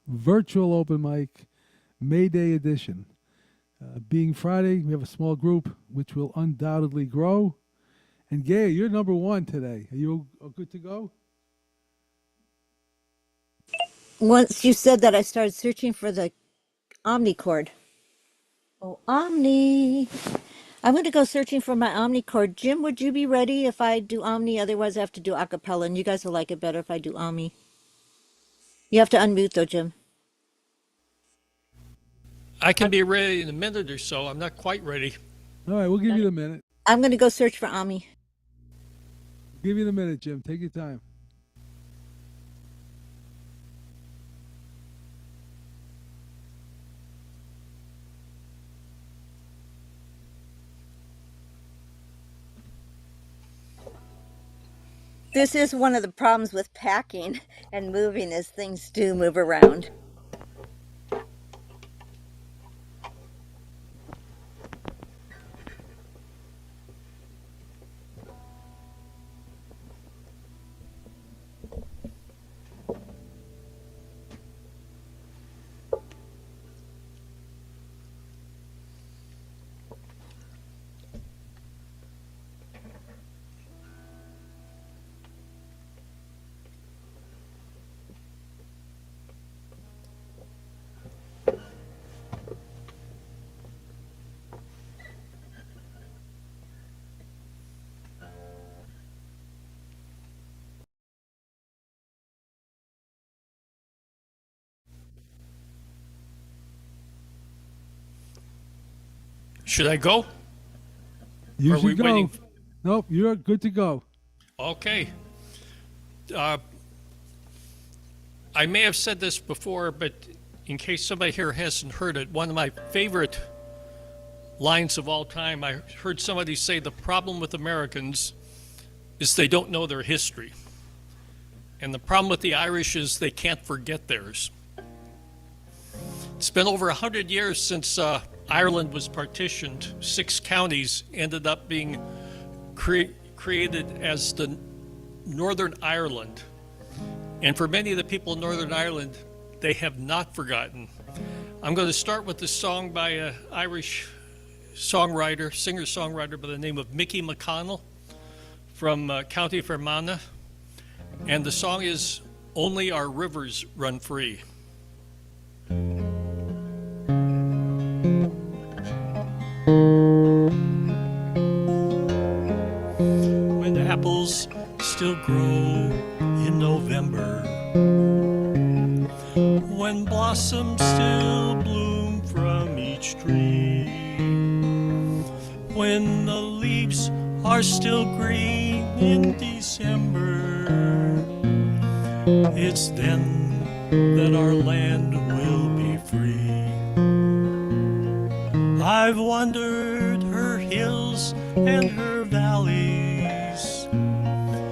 virtual open mic, May Day edition. Being Friday, we have a small group which will undoubtedly grow. And Gay, you're number one today. Are you good to go? Once you said that, I started searching for the Omnicord. Oh, Omni. I'm going to go searching for my Omnicord. Jim, would you be ready if I do Omni? Otherwise, I have to do acapella, and you guys will like it better if I do Omni. You have to unmute, though, Jim. I can be ready in a minute or so. I'm not quite ready. All right, we'll give you the minute. I'm going to go search for Omni. Give you the minute, Jim. Take your time. This is one of the problems with packing and moving is things do move around. Should I go? You Are we should go. waiting? Nope, you're good to go. Okay. I may have said this before, but in case somebody here hasn't heard it, one of my favorite lines of all time, I heard somebody say the problem with Americans is they don't know their history. And the problem with the Irish is they can't forget theirs. It's been over 100 years since Ireland was partitioned. 6 counties ended up being created as the Northern Ireland. And for many of the people in Northern Ireland, they have not forgotten. I'm going to start with a song by an Irish songwriter, singer-songwriter by the name of Mickey McConnell from County Fermanagh. And the song is Only Our Rivers Run Free. When apples still grow in November, when blossoms still bloom from each tree, when the leaves are still green in December, it's then that our land will be free. I've wandered her hills and her valleys,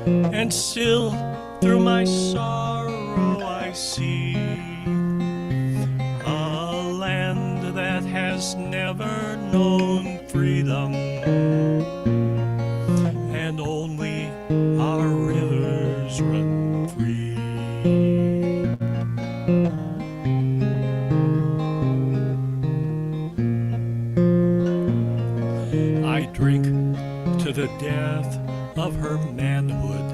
and still through my sorrow I see a land that has never known freedom, and only our rivers run free. I drink to the death of her manhood,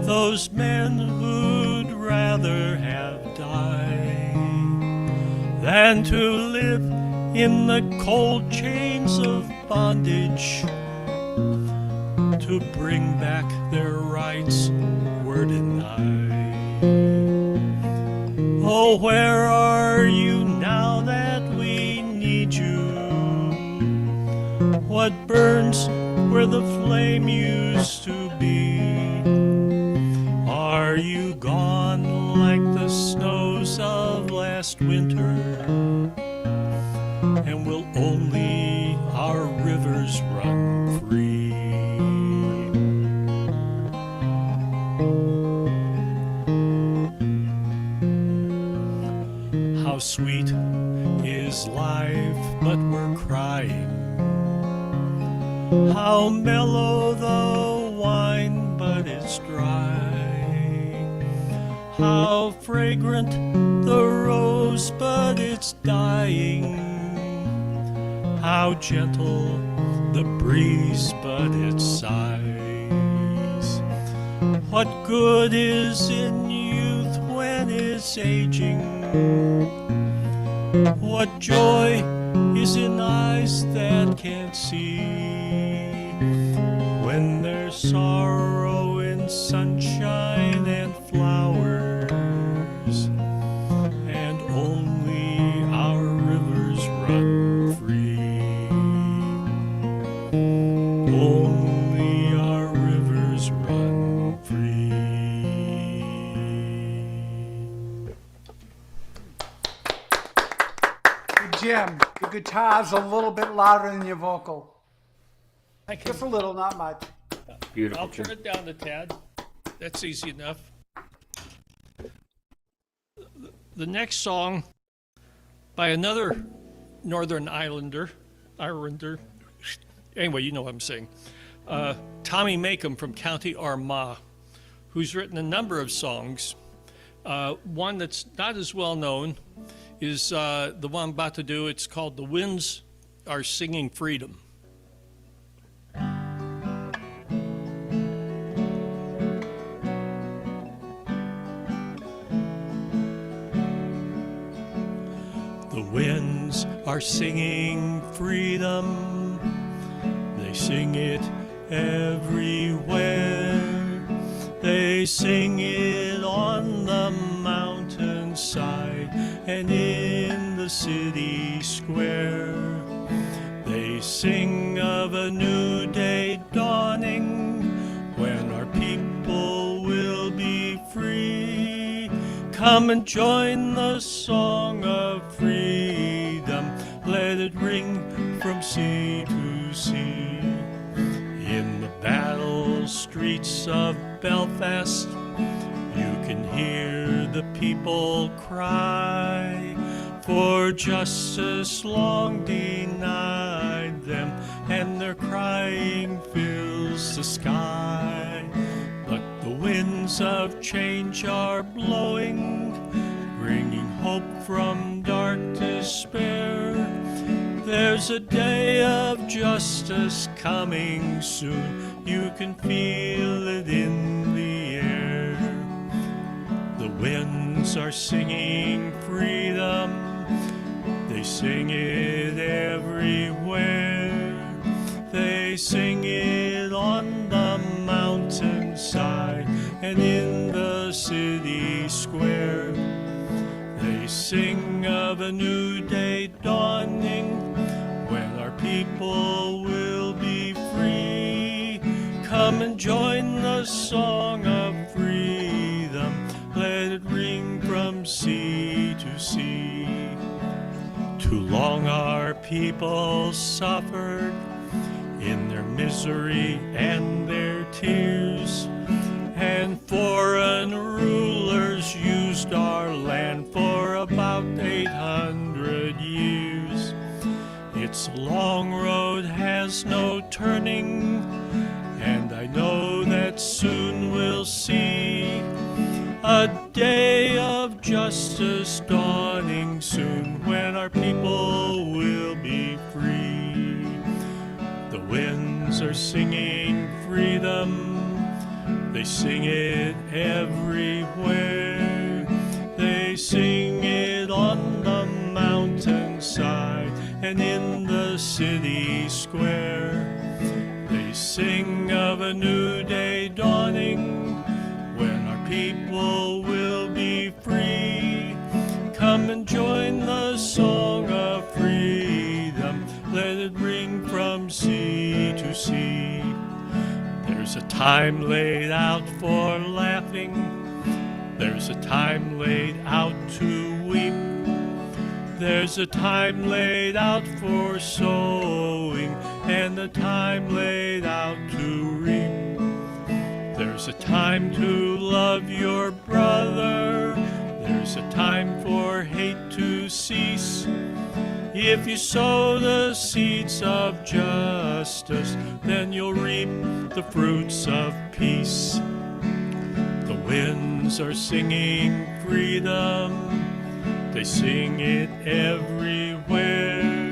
those men who'd rather have died than to live in the cold chains of bondage, to bring back their rights were denied. Oh, where are you now that we need you? What burns where the flame used to be? Are you gone like the snows of last winter? And will only our rivers run free? How sweet is life, but we're crying. How mellow the wine, but it's dry. How fragrant the rose, but it's dying. How gentle the breeze, but it sighs. What good is in youth when it's aging? What joy is in eyes that can't see? When there's sorrow in sunshine and flowers, and only our rivers run free. Only our rivers run free. Jim, the guitar's a little bit louder than your vocal. I can, Just a little, not much. Beautiful. I'll turn it down a tad. That's easy enough. The next song by another Northern Islander, anyway, you know what I'm saying, Tommy Makem from County Armagh, who's written a number of songs. One that's not as well known is the one I'm about to do. It's called The Winds Are Singing Freedom. The winds are singing freedom, they sing it everywhere. They sing it on the mountainside and in the city square. They sing of a new day dawning when our people will be free. Come and join the song of freedom, let it ring from sea to sea. In the battle streets of Belfast, you can hear the people cry, for justice long denied them, and their crying fills the sky. But the winds of change are blowing, bringing hope from dark despair. There's a day of justice coming soon, you can feel it in the air. The winds are singing freedom, they sing it everywhere. They sing it on the mountainside and in the city square. They sing of a new day dawning when our people will be free. Come and join the song of freedom, let it ring from sea to sea. Too long our people suffered in their misery and their tears, and foreign rulers used our land for about 800 years. It's a long road, has no turning, and I know that soon we'll see a day of justice dawning soon when our people will be free. The winds are singing freedom, they sing it everywhere. They sing it on the mountainside and in the city square. They sing of a new day dawning when our people will be free. Come and join the song of freedom, let it ring from sea to sea. There's a time laid out for laughing, there's a time laid out to weep. There's a time laid out for sowing and a time laid out to reap. There's a time to love your brother, there's a time for hate to cease. If you sow the seeds of justice, then you'll reap the fruits of peace. The winds are singing freedom. They sing it everywhere.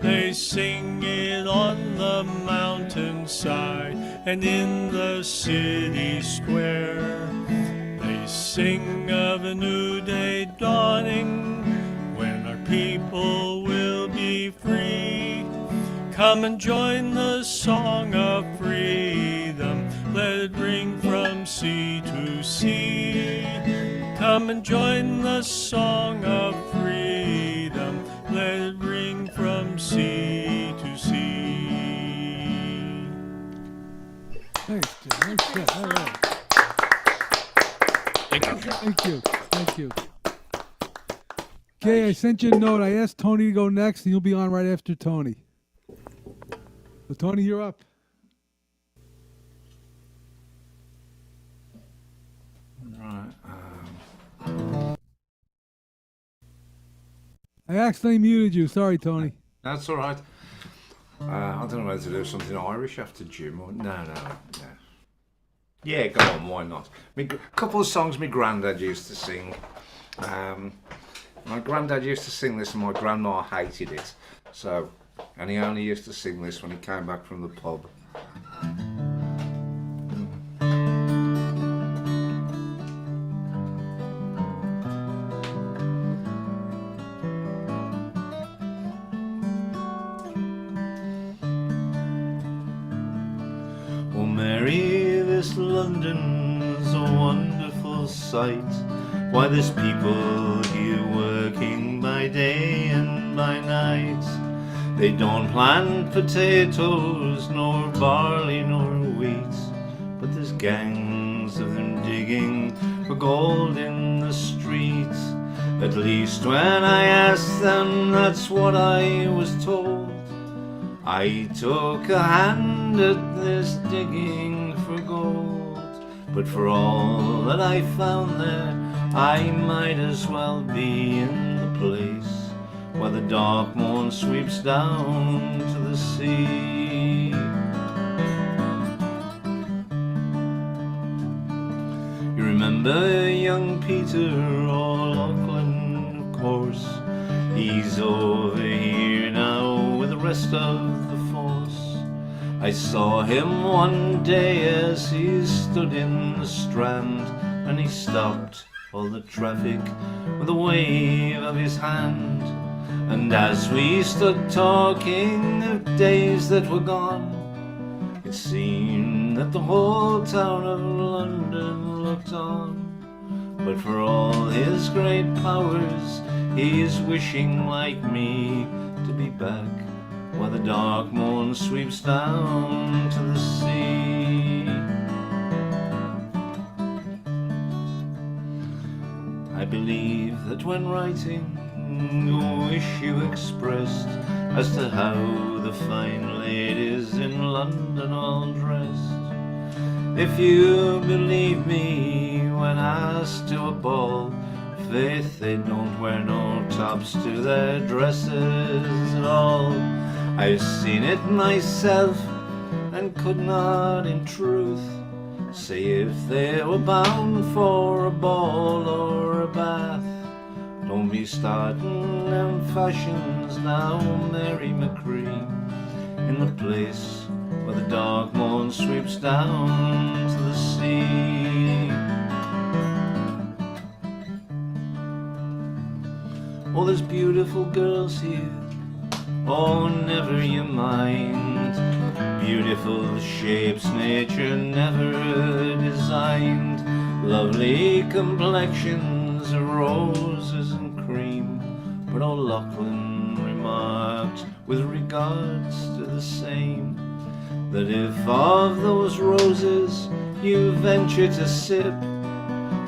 They sing it on the mountainside and in the city square. They sing of a new day dawning when our people will be free. Come and join the song of freedom. Let it ring from sea to sea. Come and join the song of freedom. Let it ring from sea to sea. Thanks, Jim. Nice shot. All right. Thank you. Thank you. Thank you. Gay, I sent you a note. I asked Tony to go next, and you'll be on right after Tony. So, Tony, you're up. Right. I accidentally muted you. Sorry, Tony. That's all right. I don't know whether to do something Irish after Jim or no. Yeah, go on. Why not? A couple of songs my granddad used to sing. My granddad used to sing this, and my grandma hated it. So, and he only used to sing this when he came back from the pub. Oh Mary, this London's a wonderful sight. Why there's people here working by day and by night. They don't plant potatoes, nor barley, nor wheat, but there's gangs of them digging for gold in the streets. At least when I asked them, that's what I was told. I took a hand at this digging for gold, but for all that I found there, I might as well be in the place where the dark morn sweeps down to the sea. You remember young Peter O'Loughlin, of course. He's over here now with the rest of the force. I saw him one day as he stood in the Strand, and he stopped all the traffic with a wave of his hand. And as we stood talking of days that were gone, it seemed that the whole town of London looked on. But for all his great powers, he is wishing like me to be back where the dark morn sweeps down to the sea. I believe that when writing a wish you expressed as to how the fine ladies in London all dressed. If you believe me when asked to a ball, faith they don't wear no tops to their dresses at all. I've seen it myself and could not in truth say if they were bound for a ball or a bath. Don't be starting them fashions now, Mary McCree, in the place where the dark morn sweeps down to the sea. Oh, there's beautiful girls here, oh, never you mind. Beautiful shapes nature never designed. Lovely complexions, roses and cream. But O'Loughlin remarked with regards to the same, that if of those roses you venture to sip,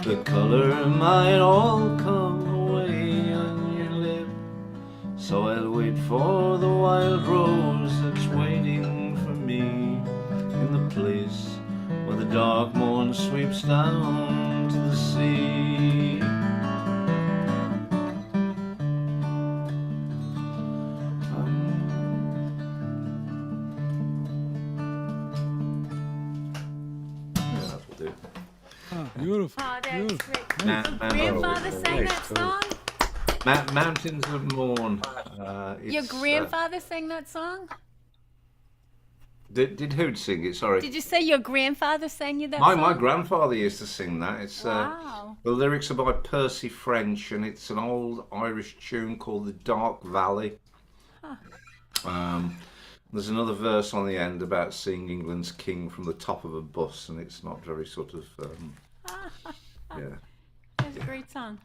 the colour might all come away on your lip. So I'll wait for the wild rose that's waiting for me in the place where the dark morn sweeps down to the sea. Beautiful. Oh, that's Beautiful. great. Nice. Your grandfather sang that song? Mountains of Mourn. Your It's, grandfather sang that song? did who sing it? Sorry. Did you say your grandfather sang you that My song? grandfather used to sing that. It's Wow. the lyrics are by Percy French, and it's an old Irish tune called "The Dark Valley." There's another verse on the end about seeing England's king from the top of a bus, and it's not very sort of yeah. That's a great song.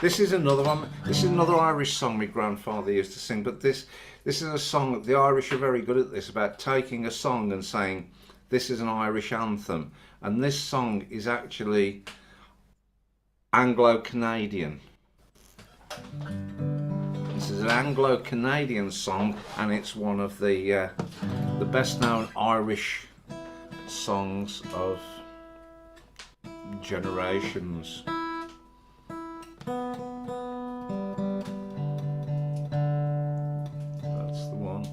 This is another one. This is another Irish song my grandfather used to sing. But this is a song that the Irish are very good at this, about taking a song and saying this is an Irish anthem. And this song is actually Anglo-Canadian. This is an Anglo-Canadian song, and it's one of the best-known Irish songs of generations. That's the one.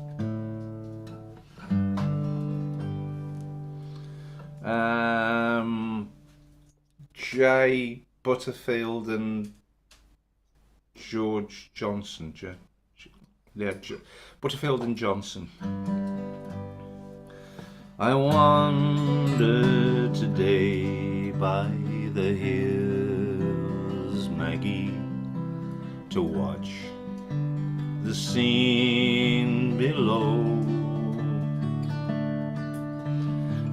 Jay Butterfield and George Johnson. Butterfield and Johnson. I wander today by the hills, Maggie, to watch the scene below.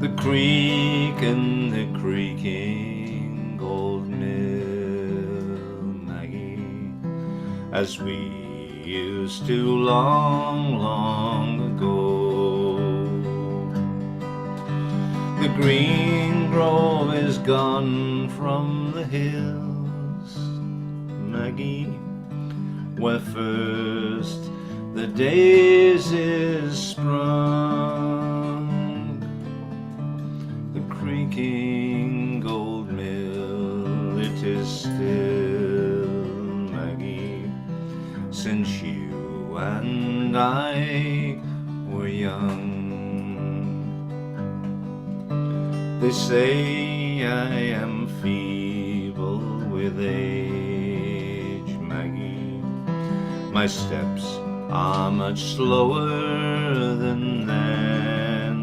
The creek and the creaking old mill, Maggie, as we used to long, long ago. The green grove is gone from the hills, Maggie, where first the daisies sprung. The creaking gold mill, it is still, Maggie, since you and I were young. They say I am feeble with age, Maggie. My steps are much slower than then.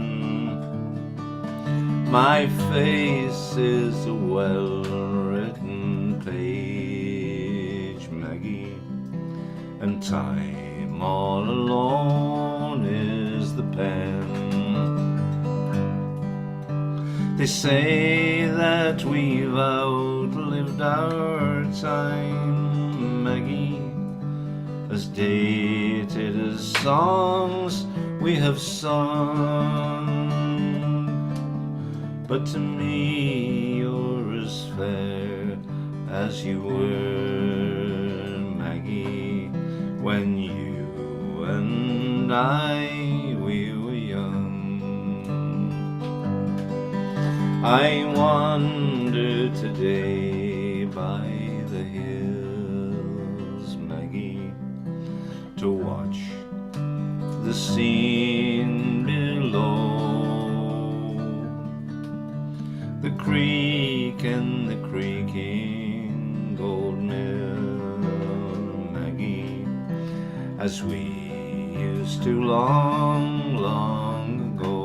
My face is a well-written page, Maggie, and time all alone is the pen. They say that we've outlived our time, Maggie, as dated as songs we have sung. But to me you're as fair as you were, Maggie, when you and I, we were young. I wander today by the hills, Maggie, to watch the scene below. The creek and the creaking gold mill, Maggie, as we used to long, long ago.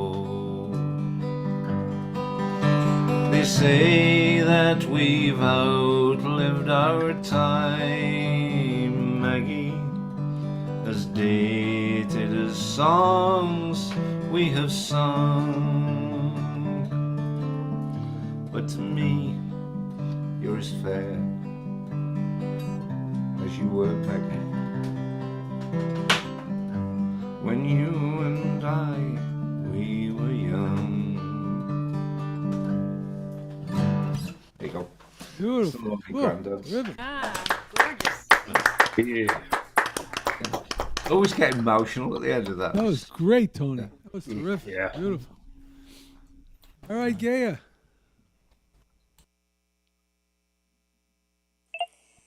They say that we've outlived our time, Maggie, as dated as songs we have sung. But to me, you're as fair as you were, Maggie, when you and I, we were young. There you go. Beautiful. Some lovely Whoa, granddads. terrific. Ah, gorgeous. Yeah. Always get emotional at the end of that. That was great, Tony. That was terrific. Yeah. Beautiful. All right, Gaia.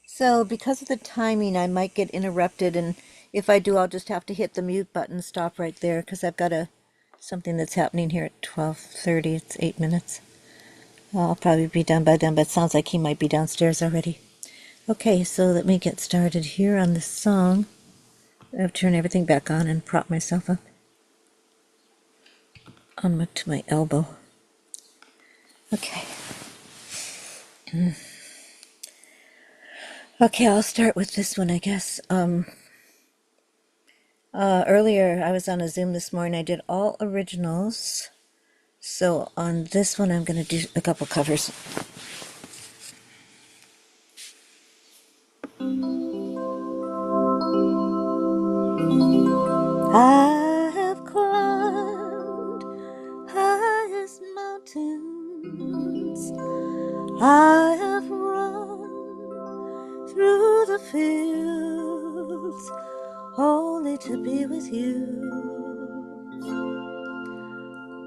So because of the timing, I might get interrupted, and if I do, I'll just have to hit the mute button, stop right there, because I've got something that's happening here at 12:30. It's 8 minutes. I'll probably be done by then, but it sounds like he might be downstairs already. Okay, so let me get started here on this song. I've turned everything back on and prop myself up to my elbow. Okay. Okay, I'll start with this one, I guess. Earlier, I was on a Zoom this morning. I did all originals. So on this one, I'm going to do a couple covers. I have climbed highest mountains. I have run through the fields only to be with you.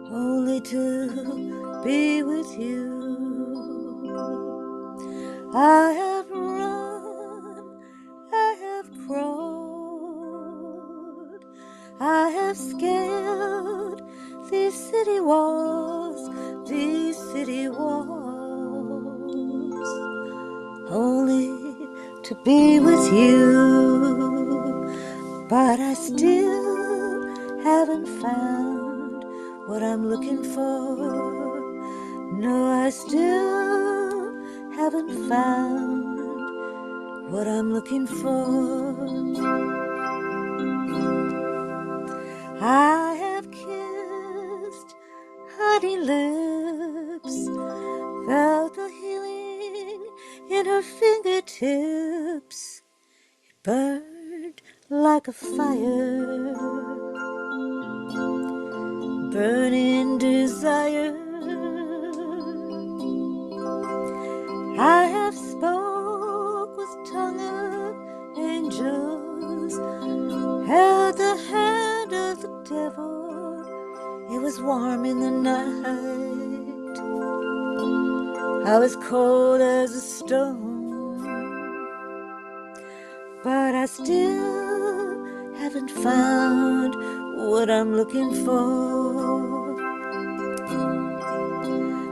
Only to be with you. I have run, I have crawled, I have scaled these city walls, only to be with you. But I still haven't found what I'm looking for. No, I still haven't found what I'm looking for. I have kissed honey lips, felt the healing in her fingertips. It burned like a fire, burning desire. I have spoke with tongue of angels, held the hand of the devil. It was warm in the night, I was cold as a stone, but I still haven't found what I'm looking for.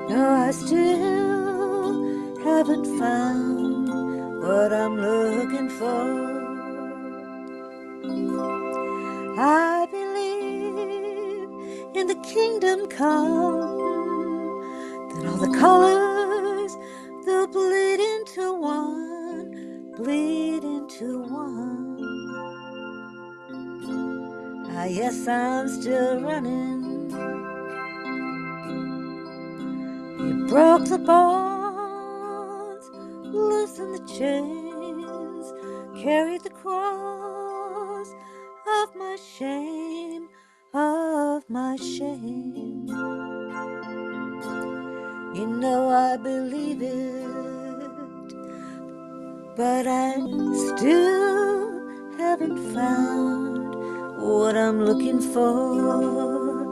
No, I still haven't found what I'm looking for. I believe in the kingdom come, that all the colors, they'll bleed into one, bleed into one. Ah, yes, I'm still running. You broke the bonds, loosened the chains, carried the cross of my shame, of my shame. You know I believe it, but I still haven't found what I'm looking for.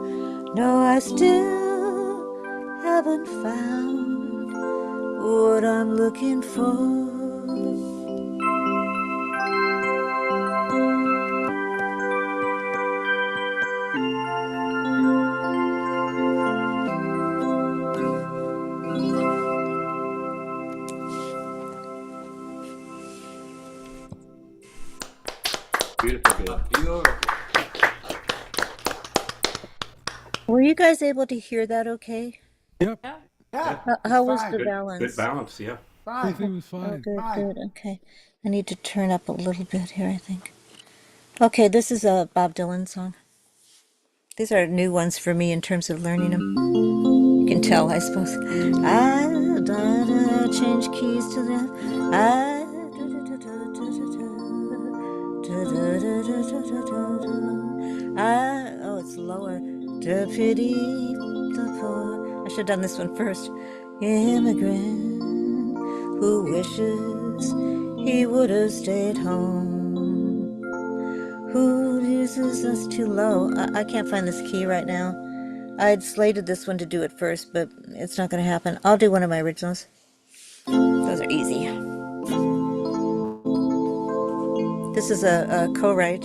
No, I still haven't found what I'm looking for. Beautiful. Were you guys able to hear that okay? Yep. Yeah. How was fine. the Good balance? balance, yeah. Fine. Everything was Oh, fine. good, Fine. good. Okay. I need to turn up a little bit here, I think. Okay, this is a Bob Dylan song. These are new ones for me in terms of learning them. You can tell, I suppose. I change keys to the. Oh, it's lower. To pity the poor. I should have done this one first. Immigrant who wishes he would have stayed home. Who uses us too low? I can't find this key right now. I'd slated this one to do it first, but it's not going to happen. I'll do one of my originals. Those are easy. This is a co-write.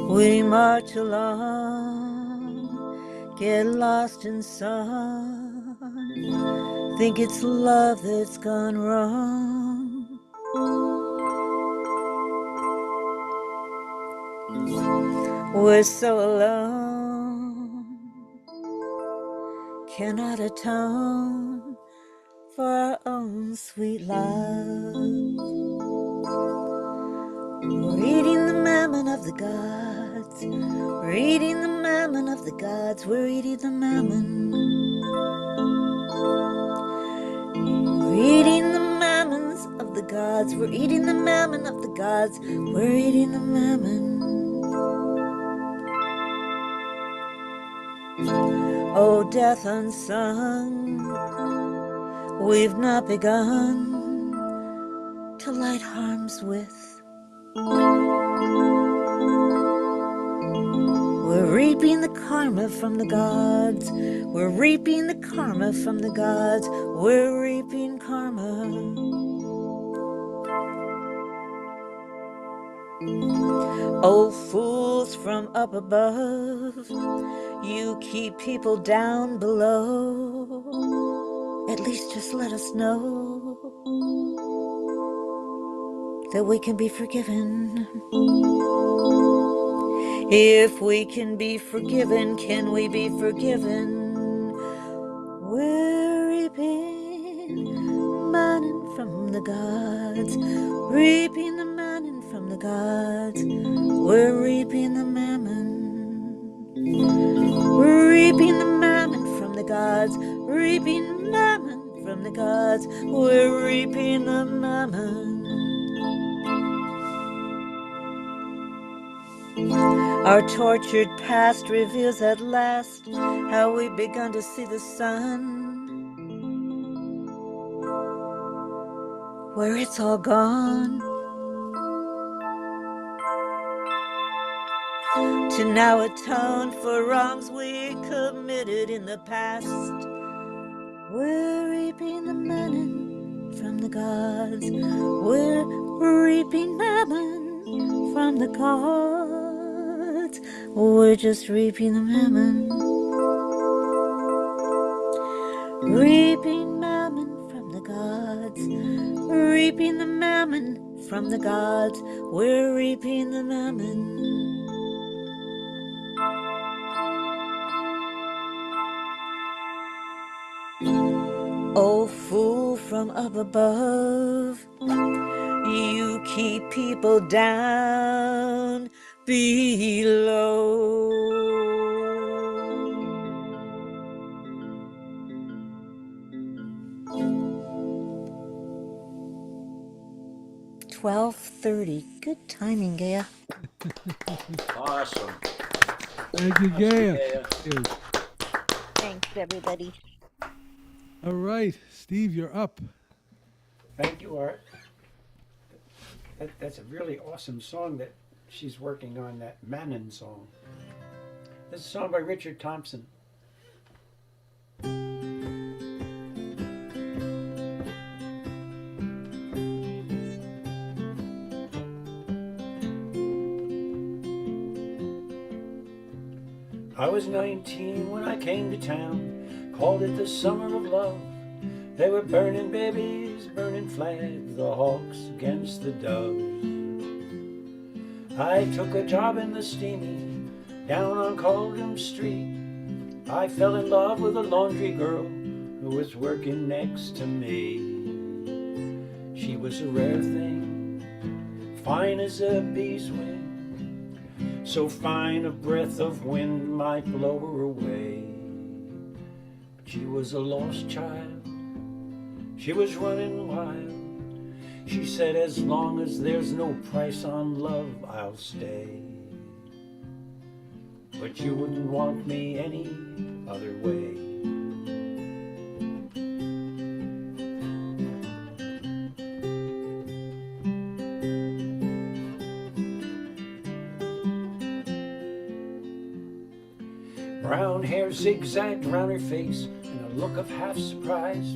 We march along, get lost in sun, think it's love that's gone wrong. We're so alone, cannot atone for our own sweet love. We're eating the mammon of the gods. We're eating the mammon of the gods. We're eating the mammon. We're eating the mammons of the gods. We're eating the mammon of the gods. We're eating the mammon. Oh, death unsung, we've not begun to light harms with. We're reaping the karma from the gods. We're reaping the karma from the gods. We're reaping karma. Oh, fools from up above, you keep people down below. At least just let us know that we can be forgiven. If we can be forgiven, can we be forgiven? We're reaping manna from the gods, reaping the manna from the gods. We're reaping the mammon. We're reaping the mammon from the gods, reaping mammon from the gods. We're reaping the mammon. Our tortured past reveals at last how we've begun to see the sun, where it's all gone, to now atone for wrongs we committed in the past. We're reaping the mammon from the gods. We're reaping mammon from the gods. We're just reaping the mammon. Reaping mammon from the gods. Reaping the mammon from the gods. We're reaping the mammon. Oh, fool from up above, you keep people down below. 12:30. Good timing, Gaia. Awesome. Thank you, Gaia. Gaia. Thank you. Thanks, everybody. All right, Steve, you're up. Thank you, Art. That's a really awesome song that she's working on, that Manon song. This is a song by Richard Thompson. I was 19 when I came to town, called it the summer of love. They were burning babies, burning flags, the hawks against the doves. I took a job in the steamy, down on Coldham Street. I fell in love with a laundry girl who was working next to me. She was a rare thing, fine as a bee's wing, so fine a breath of wind might blow her away. But she was a lost child, she was running wild. She said, as long as there's no price on love, I'll stay. But you wouldn't want me any other way. Brown hair zigzagged round her face and a look of half surprise.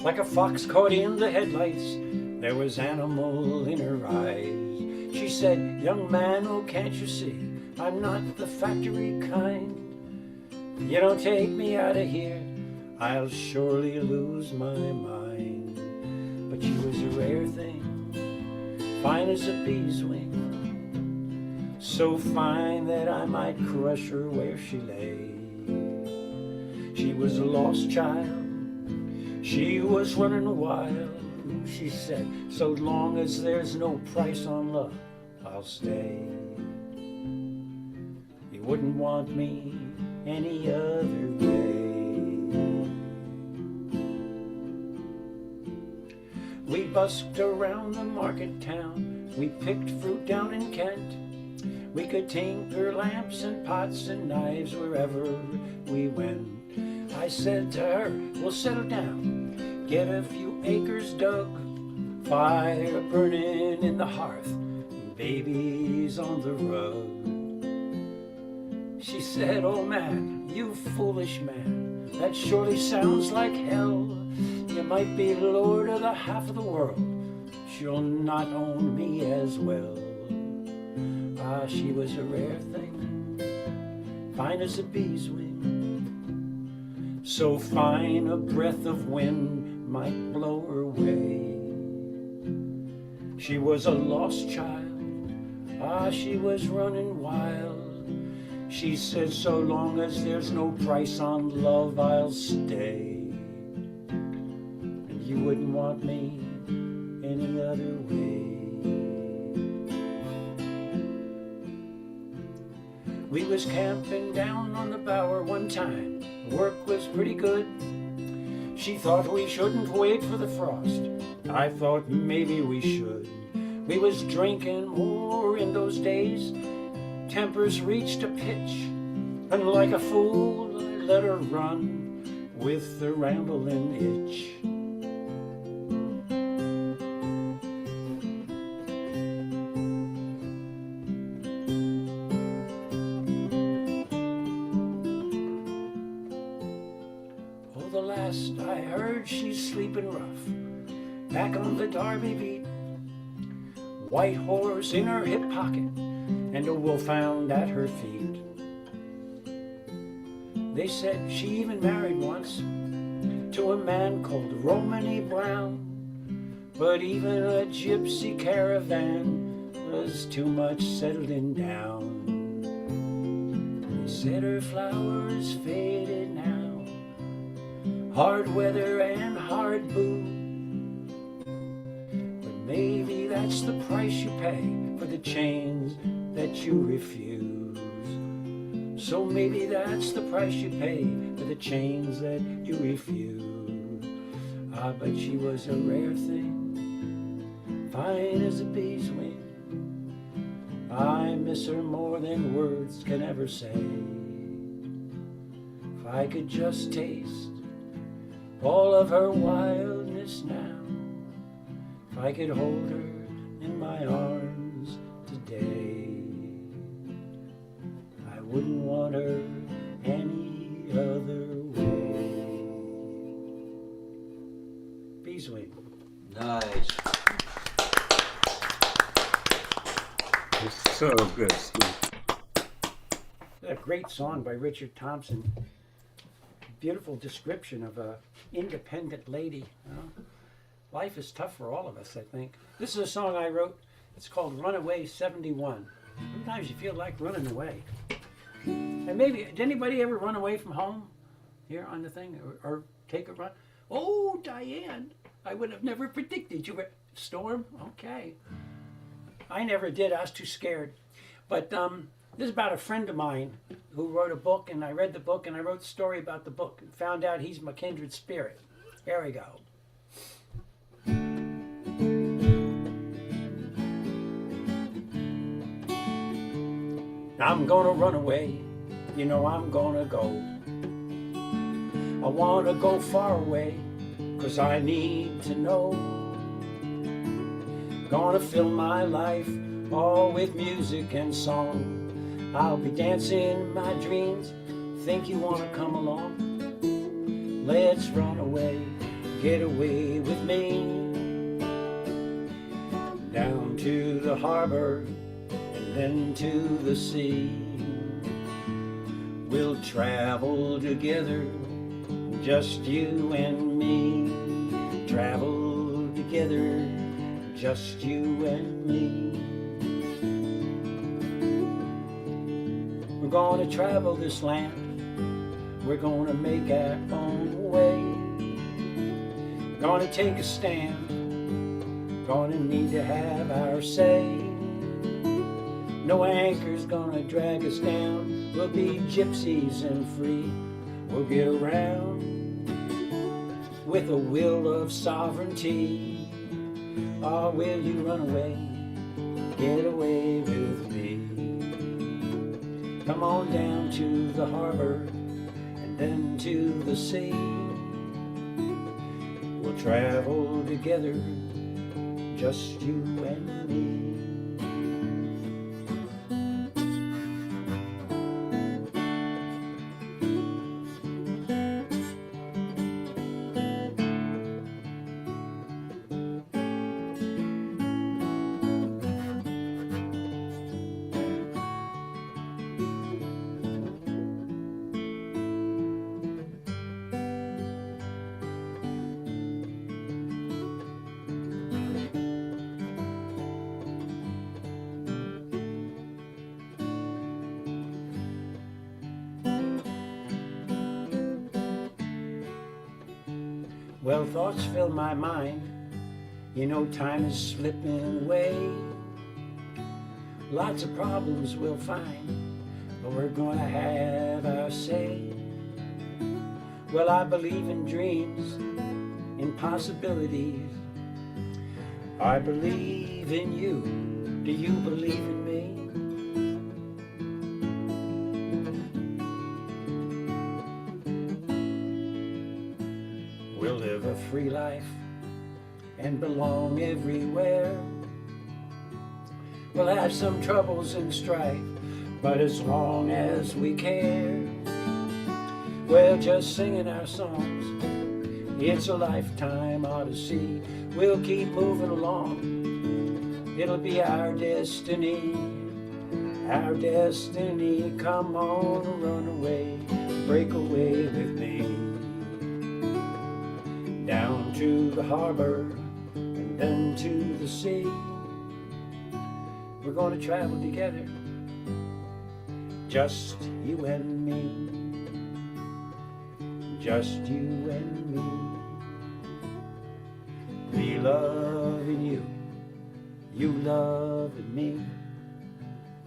Like a fox caught in the headlights, there was animal in her eyes. She said, young man, oh can't you see, I'm not the factory kind. You don't take me out of here, I'll surely lose my mind. But she was a rare thing, fine as a bee's wing, so fine that I might crush her where she lay. She was a lost child, she was running wild. She said, so long as there's no price on love, I'll stay. You wouldn't want me any other way. We busked around the market town, we picked fruit down in Kent. We could tinker lamps and pots and knives wherever we went. I said to her, we'll settle down, get a few acres dug, fire burning in the hearth, babies on the rug. She said, oh man, you foolish man, that surely sounds like hell. You might be lord of the half of the world, she'll not own me as well. Ah, she was a rare thing, fine as a bee's wing, so fine a breath of wind might blow her away. She was a lost child, ah, she was running wild. She said, so long as there's no price on love, I'll stay. And you wouldn't want me any other way. We was camping down on the Bower one time. Work was pretty good. She thought we shouldn't wait for the frost. I thought maybe we should. We was drinking more in those days. Tempers reached a pitch, and like a fool I let her run with the rambling itch. Oh, the last I heard, she's sleeping rough, back on the Derby beat. White horse in her hip pocket, and a wolfhound at her feet. They said she even married once to a man called Romany Brown, but even a gypsy caravan was too much settling down. They said her flowers faded now, hard weather and hard boo. But maybe that's the price you pay for the chains that you refuse. So maybe that's the price you pay for the chains that you refuse. Ah, but she was a rare thing, fine as a bee's wing. I miss her more than words can ever say. If I could just taste all of her wildness now, if I could hold her in my arms today, I wouldn't want her any other way. Beeswing. Nice. It's so good, Steve. A great song by Richard Thompson. Beautiful description of a independent lady. You know? Life is tough for all of us, I think. This is a song I wrote. It's called Runaway 71. Sometimes you feel like running away. And maybe, did anybody ever run away from home here on the thing? Or take a run? Oh, Diane, I would have never predicted you. Storm? Okay. I never did. I was too scared. But this is about a friend of mine who wrote a book, and I read the book, and I wrote a story about the book, and found out he's my kindred spirit. Here we go. I'm gonna run away, you know I'm gonna go. I wanna go far away, 'cause I need to know. Gonna fill my life all with music and song. I'll be dancing my dreams, think you wanna come along? Let's run away, get away with me. Down to the harbor, and then to the sea. We'll travel together, just you and me. Travel together, just you and me. We're gonna travel this land, we're gonna make our own way. Gonna take a stand, gonna need to have our say. No anchor's gonna drag us down, we'll be gypsies and free. We'll get around with a will of sovereignty. Or will you run away, get away with me? Come on down to the harbor and then to the sea. We'll travel together, just you and me. Well, thoughts fill my mind, you know time is slipping away. Lots of problems we'll find, but we're gonna have our say. Well, I believe in dreams, in possibilities. I believe in you, do you believe in me? We'll live a free life and belong everywhere. We'll have some troubles and strife, but as long as we care, well, just singing our songs, it's a lifetime odyssey. We'll keep moving along, it'll be our destiny. Our destiny, come on, run away, break away with me. Down to the harbor and then to the sea. We're gonna travel together, just you and me. Just you and me. Me loving you, you loving me.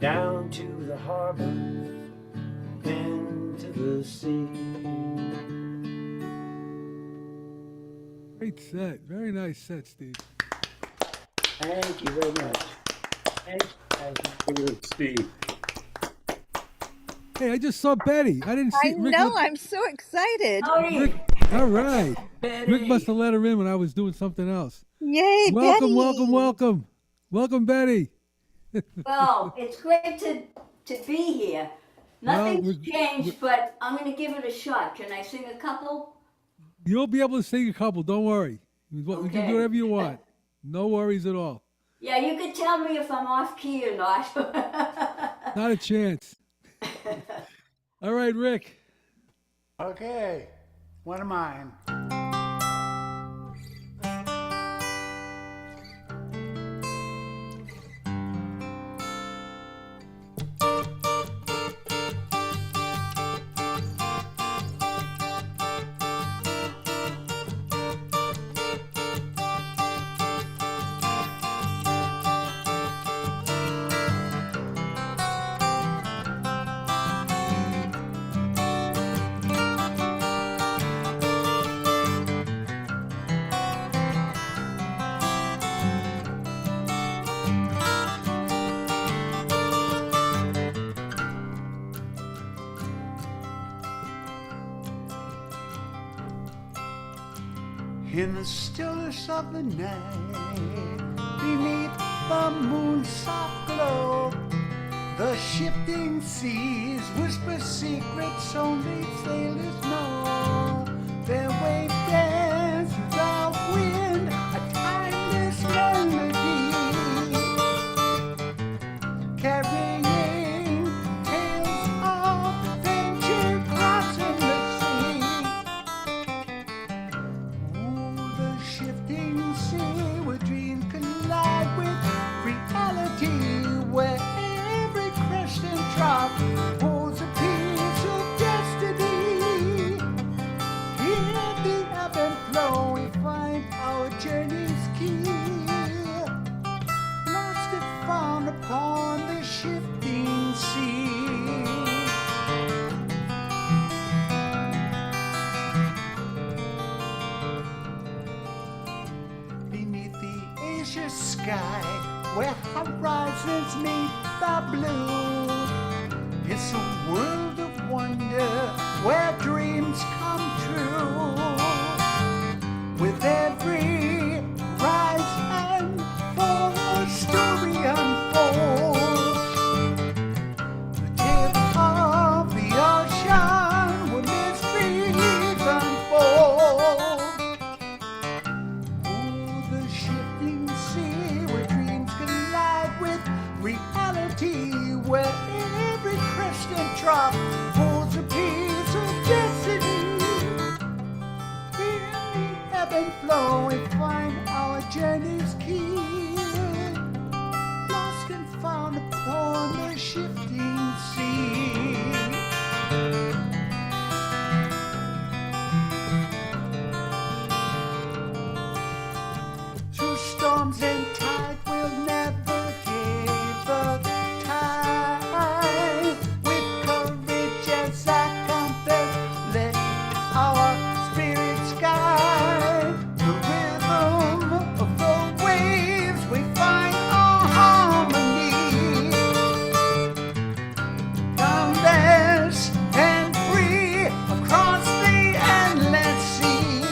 Down to the harbor, then to the sea. Great set. Very nice set, Steve. Thank you very much. Thanks, Good, Steve. Hey, I just saw Betty. I didn't see I Rick. know. I'm so excited. Rick, all right. Betty. Rick must have let her in when I was doing something else. Yay, Welcome, Betty. welcome, welcome. Welcome, Betty. Well, it's great to be here. Nothing's we're- changed, but I'm going to give it a shot. Can I sing a couple? You'll be able to sing a couple. Don't worry. You can Okay. do whatever you want. No worries at all. Yeah, you can tell me if I'm off key or not. Not a chance. All right, Rick. Okay, one of mine. In the stillness of the night, beneath the moon's soft glow, the shifting seas whisper secrets only sailors know. Their wave dance without wind, a timeless melody, carrying tales of adventure suspicious sky where horizons meet the blue. It's a world of wonder where dreams come true. With every rise and fall, a story unfolds. The tale of the ocean where mysteries unfold. Oh, the shifting sea where dreams collide with reality, where every crest and trough holds a piece of destiny. In the ebb and flow we find our journey's key, lost and found upon the shifting sea. Through storms and tide we'll navigate the tide. With courage as our compass, let our spirits guide. The rhythm of the waves we find our harmony. Boundless and free across the endless sea.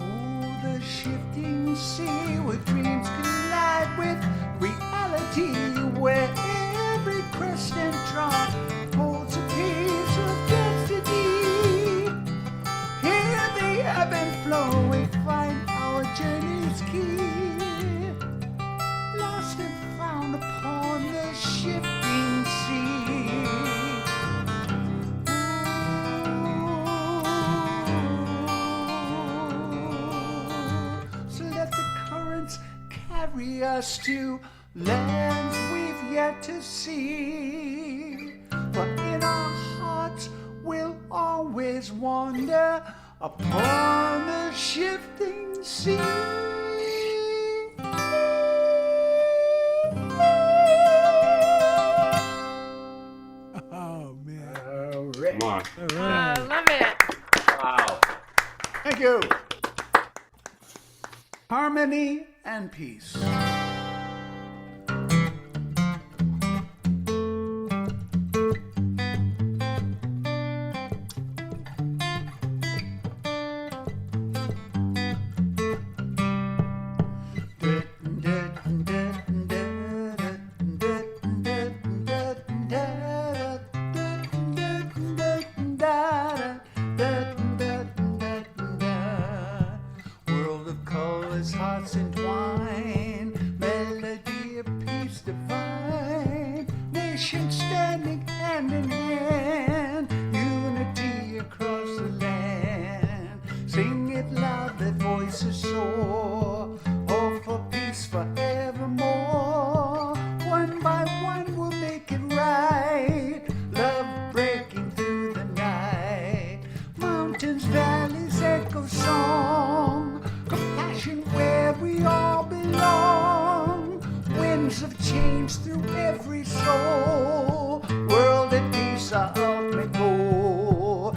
Oh, the shifting sea where dreams collide with reality, where every crest and drop holds a piece of destiny. Here the ebb and flow we find our journey's key, lost and found upon the shifting sea. So let the currents carry us to lands we've yet to see. But in our hearts we'll always wander upon the shifting sea. Oh man! All right. Come on. All right. I love it. Wow. Thank you. Harmony and peace. World of colors, hearts entwined, melody of peace divine, nations standing hand in hand, unity across the land. Sing it loud, their voices soar, oh, for peace forevermore. One by one we'll make it right, love breaking through the night. Mountains, valleys, echo song, compassion where we all belong. Winds of change through every soul, world at peace our ultimate goal.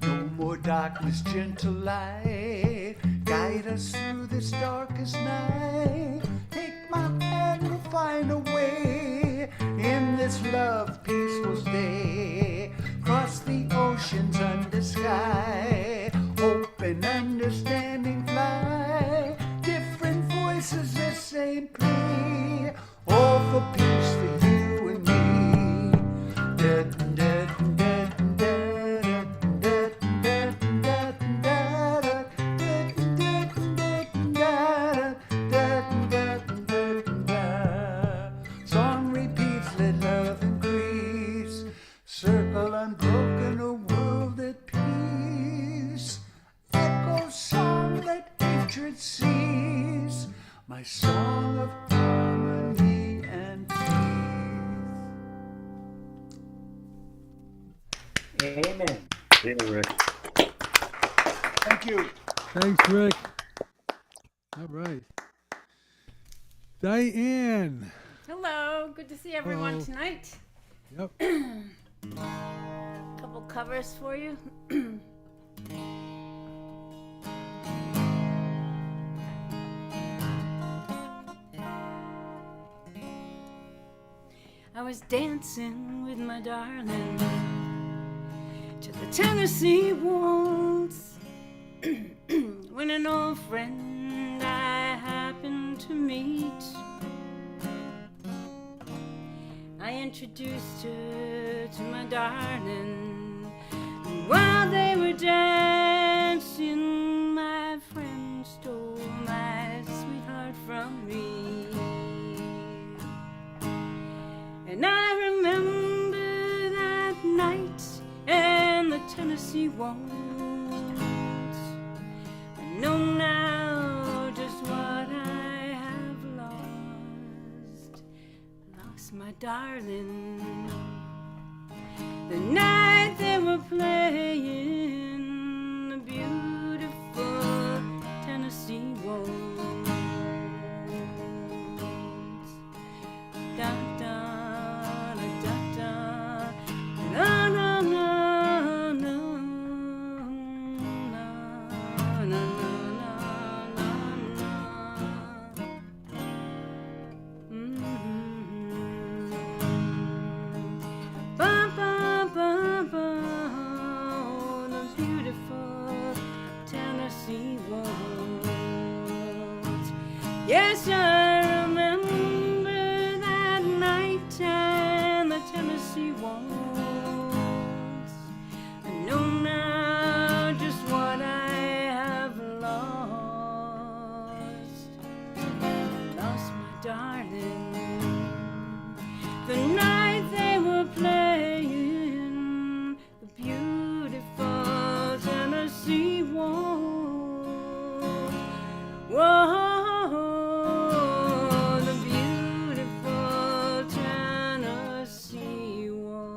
No more darkness, gentle light, guide us through this darkest night. Take my hand, we'll find a way in this love peaceful day. Cross the oceans under sky, hope and understanding fly. Different voices, the same plea, all for peace for you and me. Song repeats, let love increase. Circle unbroken, a world at peace. Echo song, let hatred cease. My song of harmony and peace. Amen. Yeah, Rick. Thank you. Thanks, Rick. All right. Diane. Hello, good to see everyone Hello. tonight. Yep. Couple covers for you. I was dancing with my darling to the Tennessee waltz when an old friend I happened to meet. I introduced her to my darling, and while they were dancing, my friend stole my sweetheart from me. And I remember that night and the Tennessee waltz. I know now just what I have lost my darling. The night they were playing the beautiful Tennessee waltz. Da da da da da na na na na na na na ba ba ba ba, the beautiful Tennessee waltz. Yes, I remember that night and the Tennessee waltz. I know now just what I have lost. Lost my darling. The night they were playing the beautiful Tennessee waltz. Whoa, the beautiful Tennessee waltz.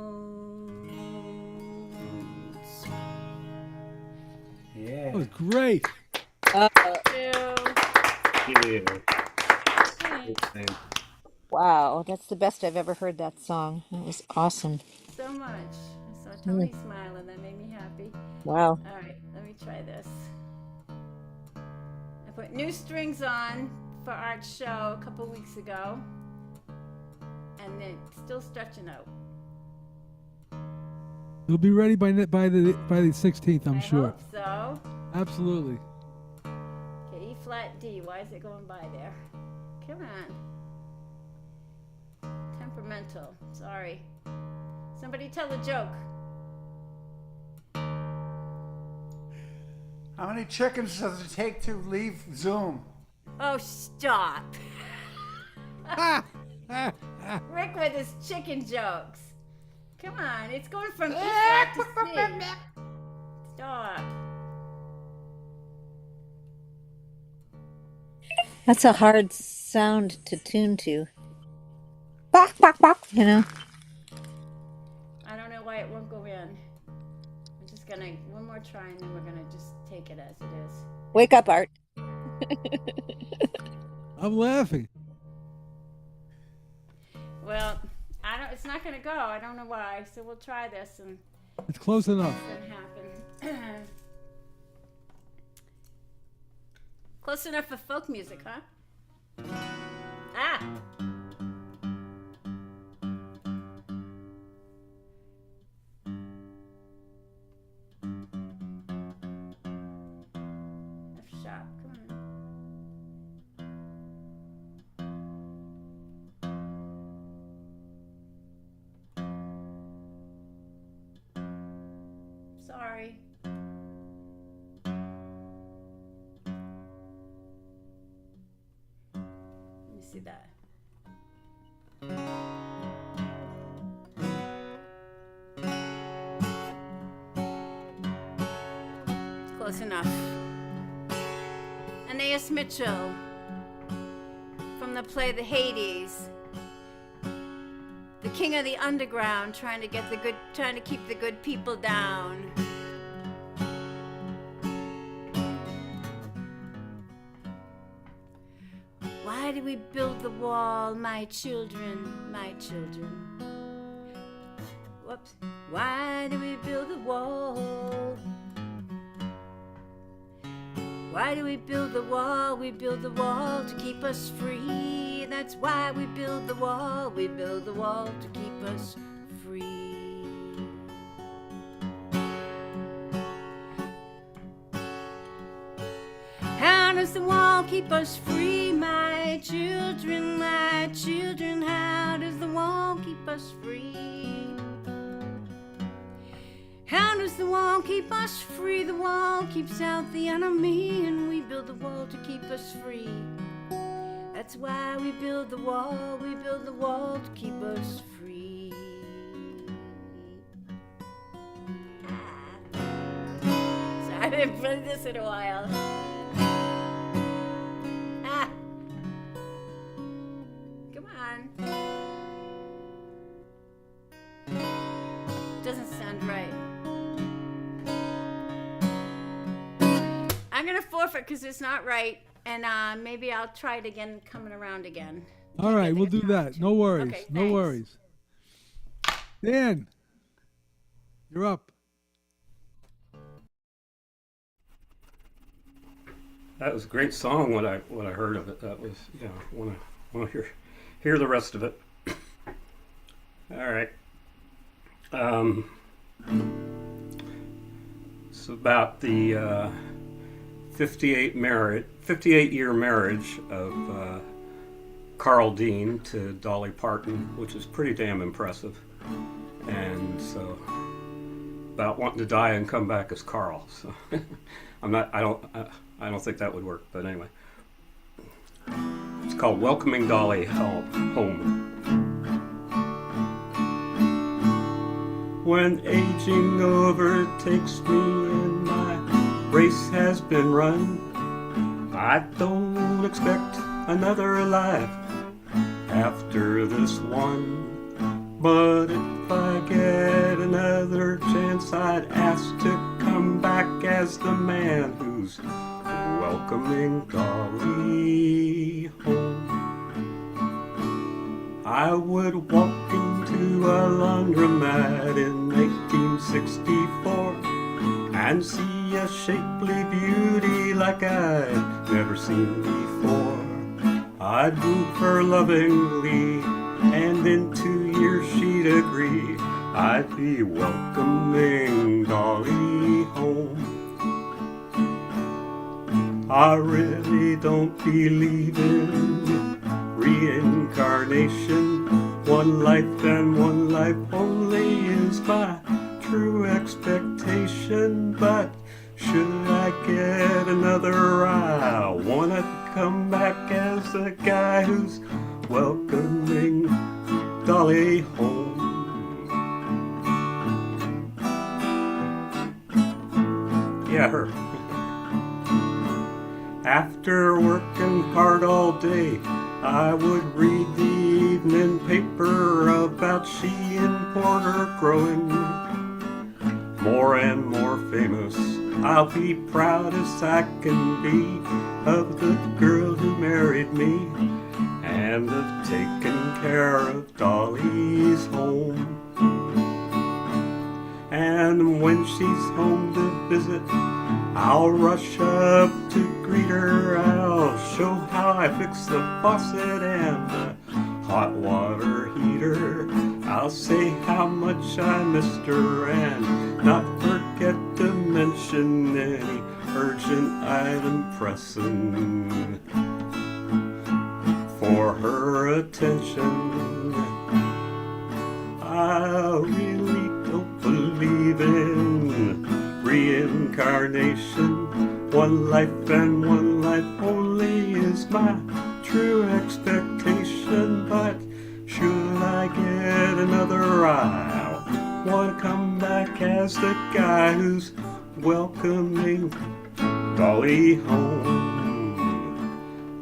Yeah. That was great. Wow, that's the best I've ever heard that song. That was awesome. So much. I saw Tony smile and that made me happy. Wow. All right, let me try this. I put new strings on for Art's show a couple weeks ago, and it's still stretching out. You'll be ready by the 16th, I'm I sure. hope so. Absolutely. Okay, E flat D. Why is it going by there? Come on. Temperamental. Sorry. Somebody tell a joke. How many chickens does it take to leave Zoom? Oh, stop. Rick with his chicken jokes. Come on, it's going from E flat to C. Stop. That's a hard sound to tune to. Bok, bok, bok, you know. I don't know why it won't go in. I'm just gonna, one more try and then we're gonna just take it as it is. Wake up, Art. I'm laughing. Well, it's not gonna go. I don't know why. So we'll try this and It's close enough. it's gonna happen. Close enough for folk music, huh? Ah! F sharp, come on. Sorry. Let me see that. It's close enough. Aeneas Mitchell from the play The Hades. The king of the underground trying to keep the good people down. Why Why do we build the wall, my children, my children? Whoops. Why do we build the wall? Why do we build the wall? We build the wall to keep us free. That's why we build the wall. We build the wall to keep us free. How does the wall keep us free, my children, my children? How does the wall keep us free? How does the wall keep us free? The wall keeps out the enemy, and we build the wall to keep us free. That's why we build the wall. We build the wall to keep us free. Sorry, I haven't played this in a while. Come on. Doesn't sound right. I'm gonna forfeit because it's not right, and maybe I'll try it again coming around again. All right, we'll do that. No worries. Okay, no thanks. worries. Dan, you're up. That was a great song when I heard of it. That was, yeah, want to hear the rest of it. All right. It's about the 58-year marriage of Carl Dean to Dolly Parton, which is pretty damn impressive. And so about wanting to die and come back as Carl. So I don't think that would work, but anyway. It's called Welcoming Dolly Home. When aging overtakes me and my race has been run, I don't expect another life after this one. But if I get another chance, I'd ask to come back as the man who's welcoming Dolly home. I would walk into a laundromat in 1964 and see a shapely beauty like I'd never seen before. I'd woo her lovingly, and in 2 years she'd agree I'd be welcoming Dolly home. I really don't believe in reincarnation. One life and one life only is my true expectation. But should I get another, I wanna come back as the guy who's welcoming Dolly home. Yeah, her. After working hard all day, I would read the evening paper about she and Porter growing more and more famous. I'll be proud as I can be of the girl who married me and of taking care of Dolly's home. And when she's home to visit, I'll rush up to greet her. I'll show how I fix the faucet and the hot water heater. I'll say how much I missed her and not forget to mention any urgent item pressing for her attention. I really don't believe in reincarnation. One life and one life only is my true expectation. But should I get another, I'll want to come back as the guy who's welcoming Dolly home.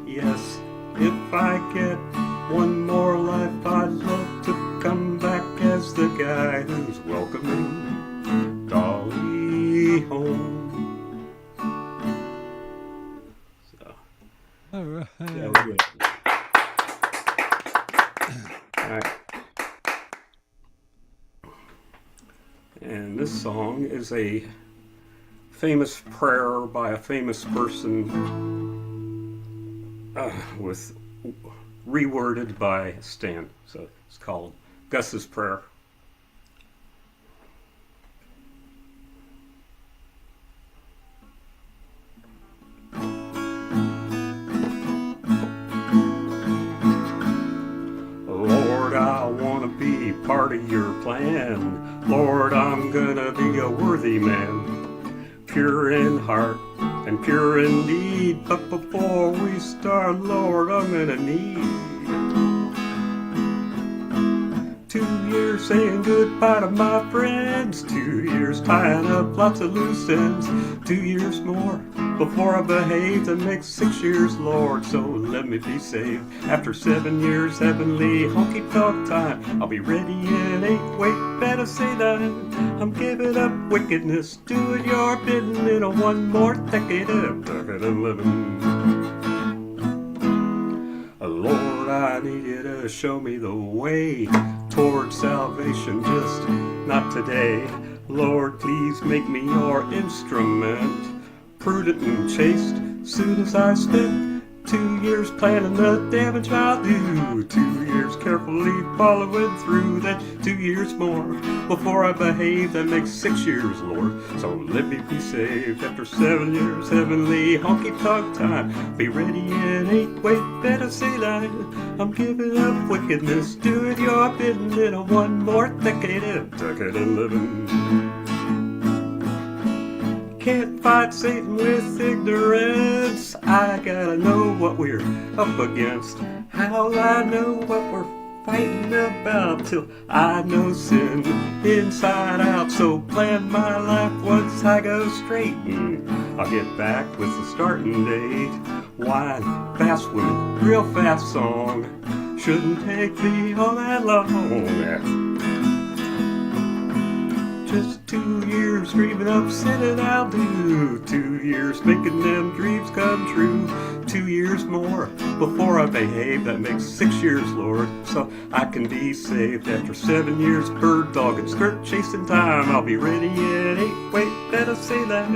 Yes, if I get one more life, I'd love to come back as the guy who's welcoming Dolly home. So, All right. yeah, we're good. this song is a famous prayer by a famous person with reworded by Stan. So it's called Gus's Prayer. Lord, I want to be part of your plan. Lord, I'm gonna be a worthy man, pure in heart and pure in deed. But before we start, Lord, I'm gonna need 2 years saying goodbye to my friends, 2 years tying up lots of loose ends, 2 years more before I behave, and make 6 years, Lord, so let me be saved. After 7 years, heavenly honky-tonk time, I'll be ready in 8, wait, better say 9. I'm giving up wickedness, doing your bidding in a one more decade of living. Lord, I need you to show me the way toward salvation, just not today. Lord, please make me your instrument, prudent and chaste, soon as I spend 2 years planning the damage I'll do, 2 years carefully following through, then 2 years more before I behave, that makes 6 years, Lord, so let me be saved. After 7 years, heavenly honky-tonk time, be ready in 8, wait, better say 9. I'm giving up wickedness, doing your bidding in a one more decade of living. Can't fight Satan with ignorance. I gotta know what we're up against. How'll I know what we're fighting about till I know sin inside out? So plan my life once I go straight, and I'll get back with the starting date. Wine, fast women, real fast song. Shouldn't take me all that long. Just 2 years dreaming of sinning I'll do, 2 years making them dreams come true, 2 years more before I behave, that makes 6 years, Lord, so I can be saved. After 7 years bird dog and skirt chasing time, I'll be ready in 8, wait, better say that.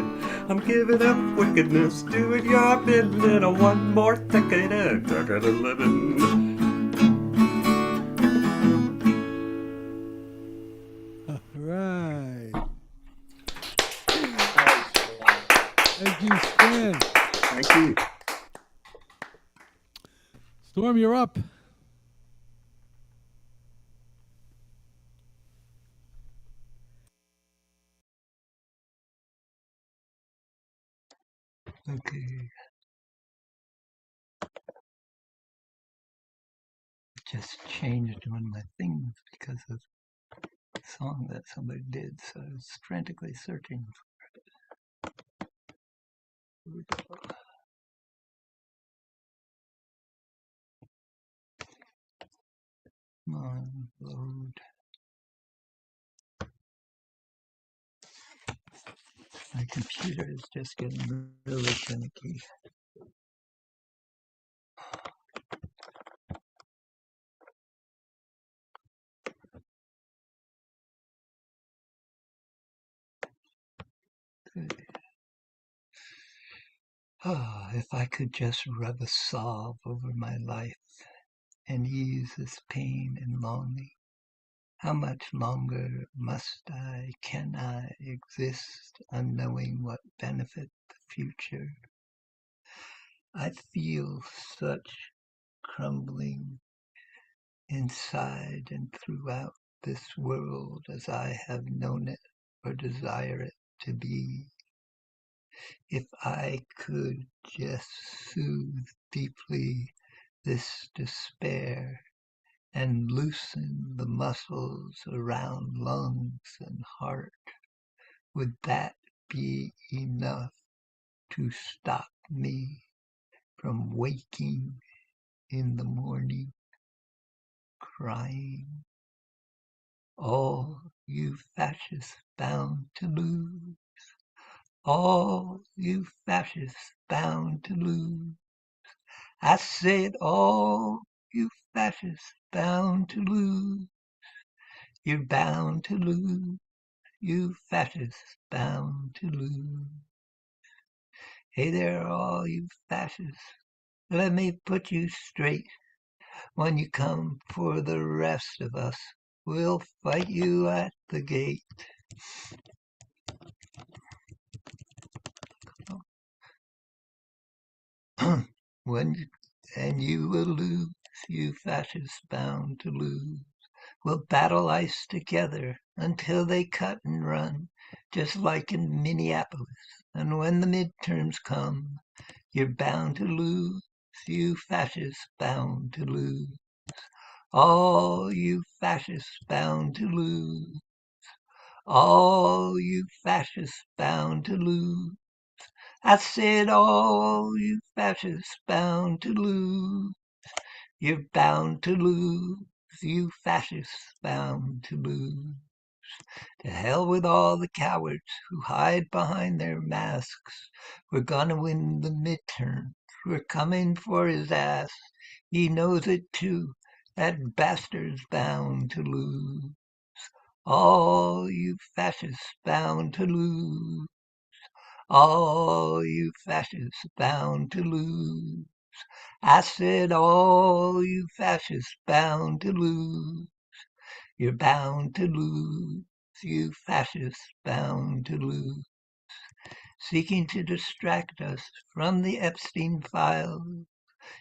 I'm giving up wickedness, doing your bidding in a one more decade of living. Right. Thank you, Stan. Thank you. Storm, you're up. Okay. Just changed one of my things because of the song that somebody did, so I was frantically searching for it. Here we go. Come on, load. My computer is just getting really finicky. Okay. Oh, if I could just rub a salve over my life and ease this pain and longing, how much longer must I, can I exist unknowing what benefit the future? I feel such crumbling inside and throughout this world as I have known it or desire it to be. If I could just soothe deeply this despair and loosen the muscles around lungs and heart, would that be enough to stop me from waking in the morning crying? All you fascists bound to lose, all you fascists bound to lose. I said all you fascists bound to lose. You're bound to lose, you fascists bound to lose. Hey there, all you fascists, let me put you straight. When you come for the rest of us, we'll fight you at the gate. And you will lose, you fascists bound to lose. We'll battle ice together until they cut and run, just like in Minneapolis. And when the midterms come, you're bound to lose, you fascists bound to lose. All you fascists bound to lose. All you fascists bound to lose. I said all you fascists bound to lose. You're bound to lose, you fascists bound to lose. To hell with all the cowards who hide behind their masks. We're gonna win the midterm. We're coming for his ass. He knows it too. That bastard's bound to lose. All you fascists bound to lose. All you fascists bound to lose. I said all you fascists bound to lose. You're bound to lose, you fascists bound to lose. Seeking to distract us from the Epstein files,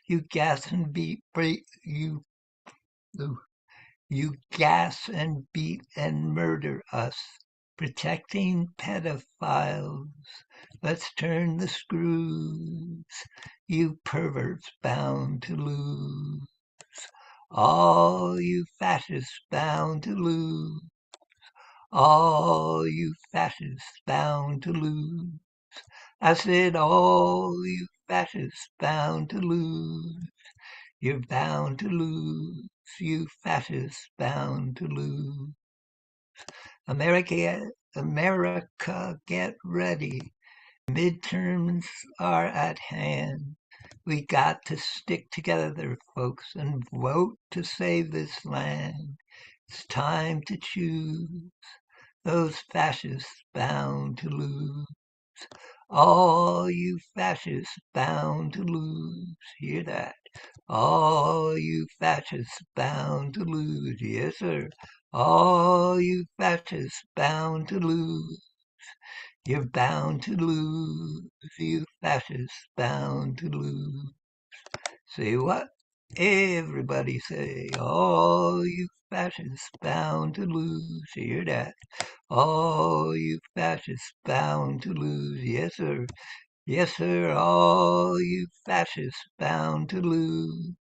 you gas and beat, you gas and beat and murder us, protecting pedophiles. Let's turn the screws, you perverts bound to lose. All you fascists bound to lose. All you fascists bound to lose. I said all you fascists bound to lose. You're bound to lose, you fascists bound to lose. America, get ready. Midterms are at hand. We got to stick together, folks, and vote to save this land. It's time to choose those fascists bound to lose. All you fascists bound to lose. Hear that? All you fascists bound to lose. Yes, sir. All you fascists bound to lose. You're bound to lose. You fascists bound to lose. Say what? Everybody say, all you fascists bound to lose. Hear that? All you fascists bound to lose. Yes, sir. Yes, sir. All you fascists bound to lose.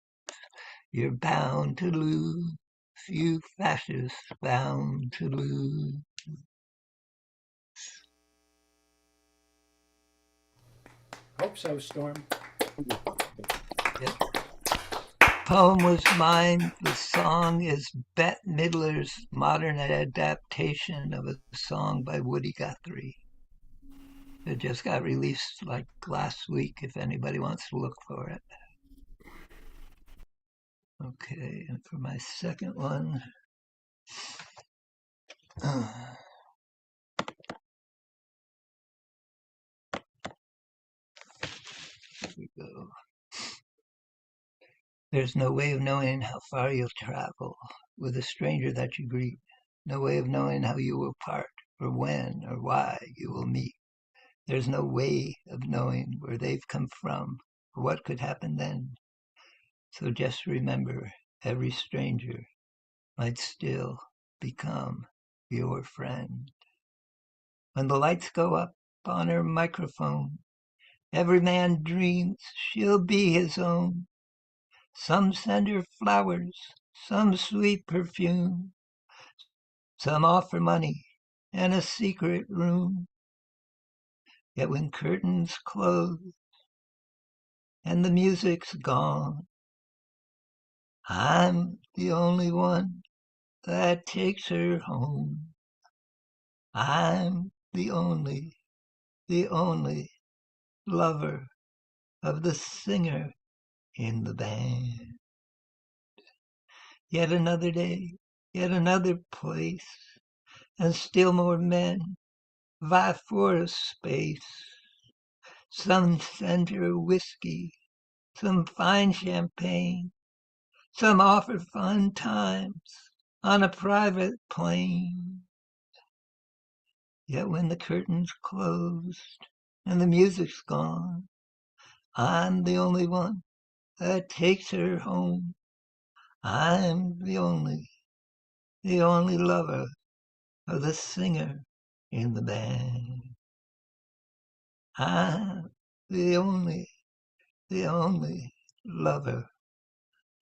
You're bound to lose. You fascists bound to lose. Hope so, Storm. Yep. Poem was mine. The song is Bette Midler's modern adaptation of a song by Woody Guthrie. It just got released like last week, if anybody wants to look for it. Okay, and for my second one, here we go. There's no way of knowing how far you'll travel with a stranger that you greet. No way of knowing how you will part, or when, or why you will meet. There's no way of knowing where they've come from, or what could happen then. So just remember, every stranger might still become your friend. When the lights go up on her microphone, every man dreams she'll be his own. Some send her flowers, some sweet perfume, some offer money and a secret room. Yet when curtains close and the music's gone, I'm the only one that takes her home. I'm the only lover of the singer in the band. Yet another day, yet another place, and still more men vie for a space. Some center whiskey, some fine champagne, some offer fun times on a private plane. Yet when the curtain's closed and the music's gone, I'm the only one that takes her home. I'm the only lover of the singer in the band. I'm the only lover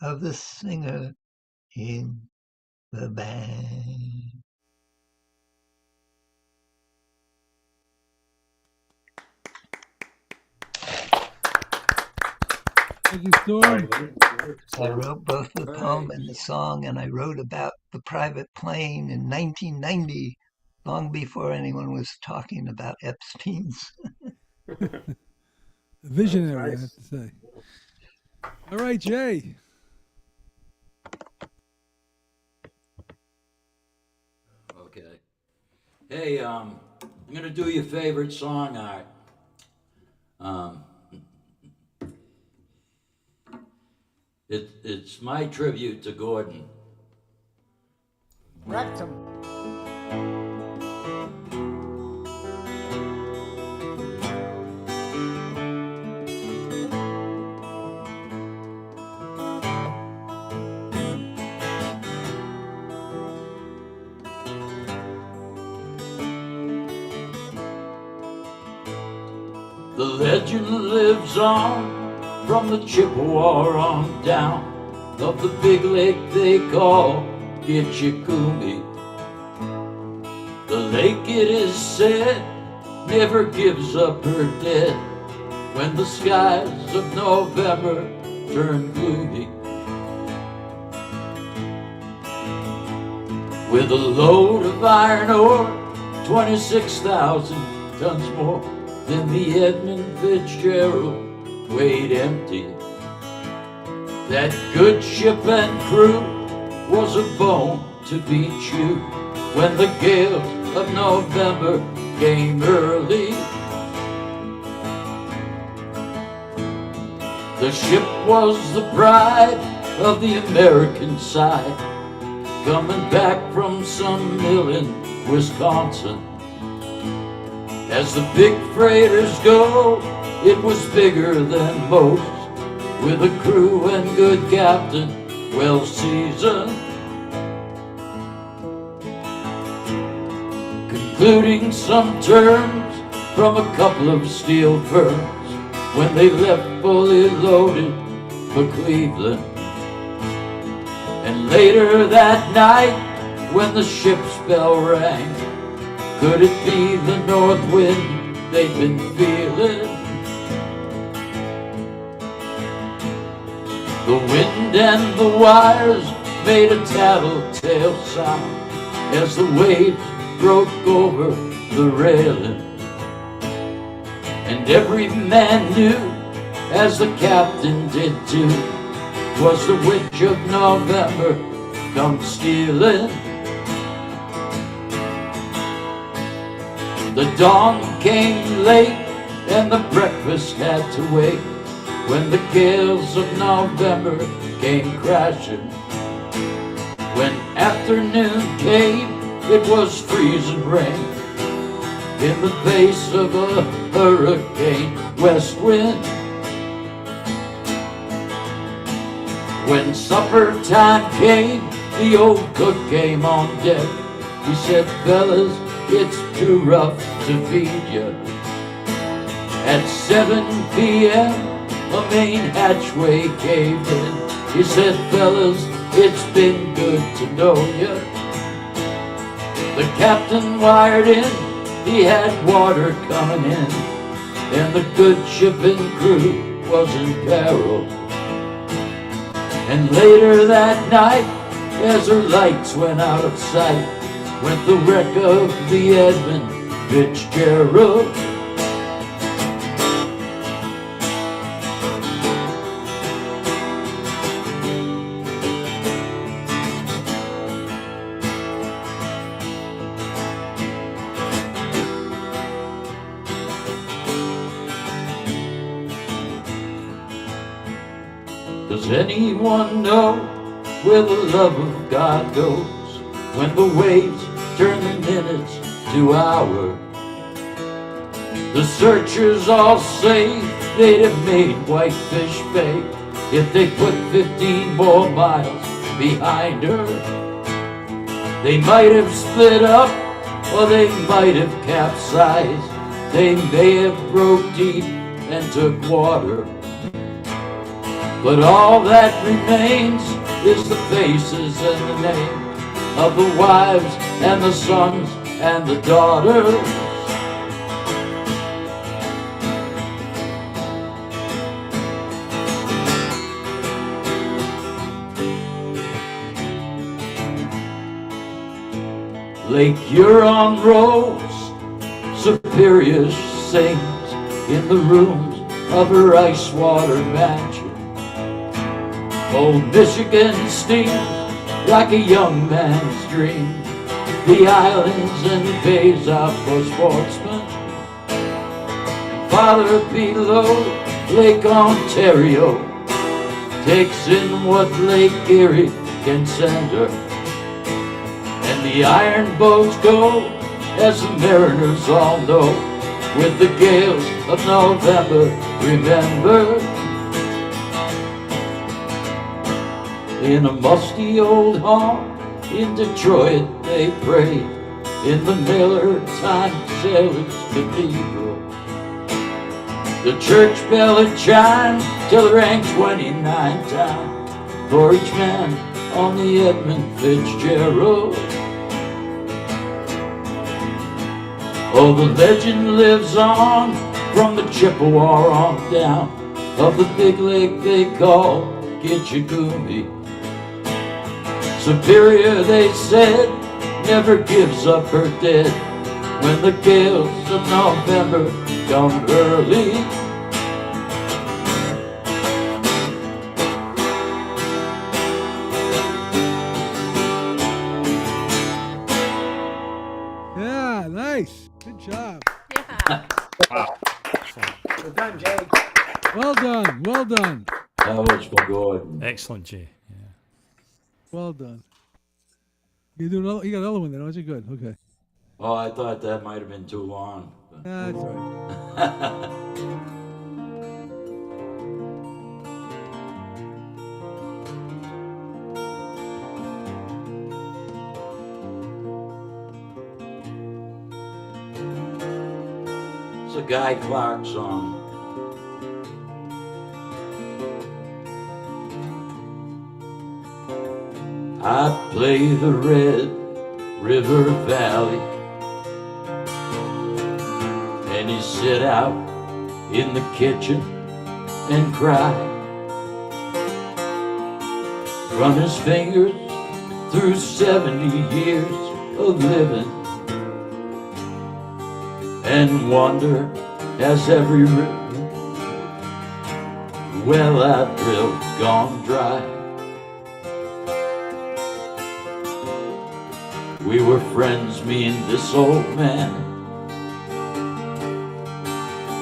of the singer in the band. Thank you, Storm. I wrote both the poem and the song, and I wrote about the private plane in 1990, long before anyone was talking about Epstein's. Visionary, Nice. I have to say. All right, Jay. Okay. Hey, I'm gonna do your favorite song, Art. Um, it's my tribute to Gordon. Rectum. The legend lives on from the Chippewa on down of the big lake they call Gitchagumi. The lake, it is said, never gives up her dead when the skies of November turn gloomy. With a load of iron ore, 26,000 tons more than the Edmund Fitzgerald weighed empty. That good ship and crew was a bone to be chewed when the gales of November came early. The ship was the pride of the American side, coming back from some mill in Wisconsin. As the big freighters go, it was bigger than most, with a crew and good captain, well seasoned. Concluding some terms from a couple of steel firms when they left fully loaded for Cleveland. And later that night, when the ship's bell rang, could it be the north wind they'd been feeling? The wind and the wires made a tattletale sound as the waves broke over the railing. And every man knew, as the captain did too, 'twas the witch of November come stealing. The dawn came late and the breakfast had to wait when the gales of November came crashing. When afternoon came, it was freezing rain in the face of a hurricane west wind. When supper time came, the old cook came on deck. He said, "Fellas, it's too rough to feed you." At 7 p.m., a main hatchway caved in. He said, "Fellas, it's been good to know you." The captain wired in, he had water coming in, and the good ship and crew was in peril. And later that night, as her lights went out of sight, went the wreck of the Edmund Fitzgerald. Does anyone know where the love of God goes when the waves turn the minutes to hours? The searchers all say they'd have made Whitefish Bay if they put 15 more miles behind her. They might have split up, or they might have capsized. They may have broke deep and took water. But all that remains is the faces and the names of the wives and the sons and the daughters. Lake Huron rose, Superior sings in the rooms of her ice water mansion. Old Michigan steams like a young man's dream. The islands and the bays are for sportsmen. Farther below, Lake Ontario takes in what Lake Erie can send her. And the iron boats go, as the mariners all know, with the gales of November, remember. In a musty old hall in Detroit they pray, in the Miller Time Sailors Cathedral. The church bell had chimed till it rang 29 times for each man on the Edmund Fitzgerald. Oh, the legend lives on from the Chippewa on down of the big lake they call Gitchagumi. Superior, they said, never gives up her dead when the gales of November come early. Yeah, nice. Good job. Yeah. Well done, Jay. Well done. Well done. That was for Gordon. Excellent, Jay. Yeah. Well done. You do another, you got another one then, aren't you? Good. Okay. Oh, I thought that might have been too long. That's all right. It's a Guy Clark song. I play the Red River Valley, and he sit out in the kitchen and cry, run his fingers through 70 years of living, and wonder, has every well I've drilled gone dry? We were friends, me and this old man,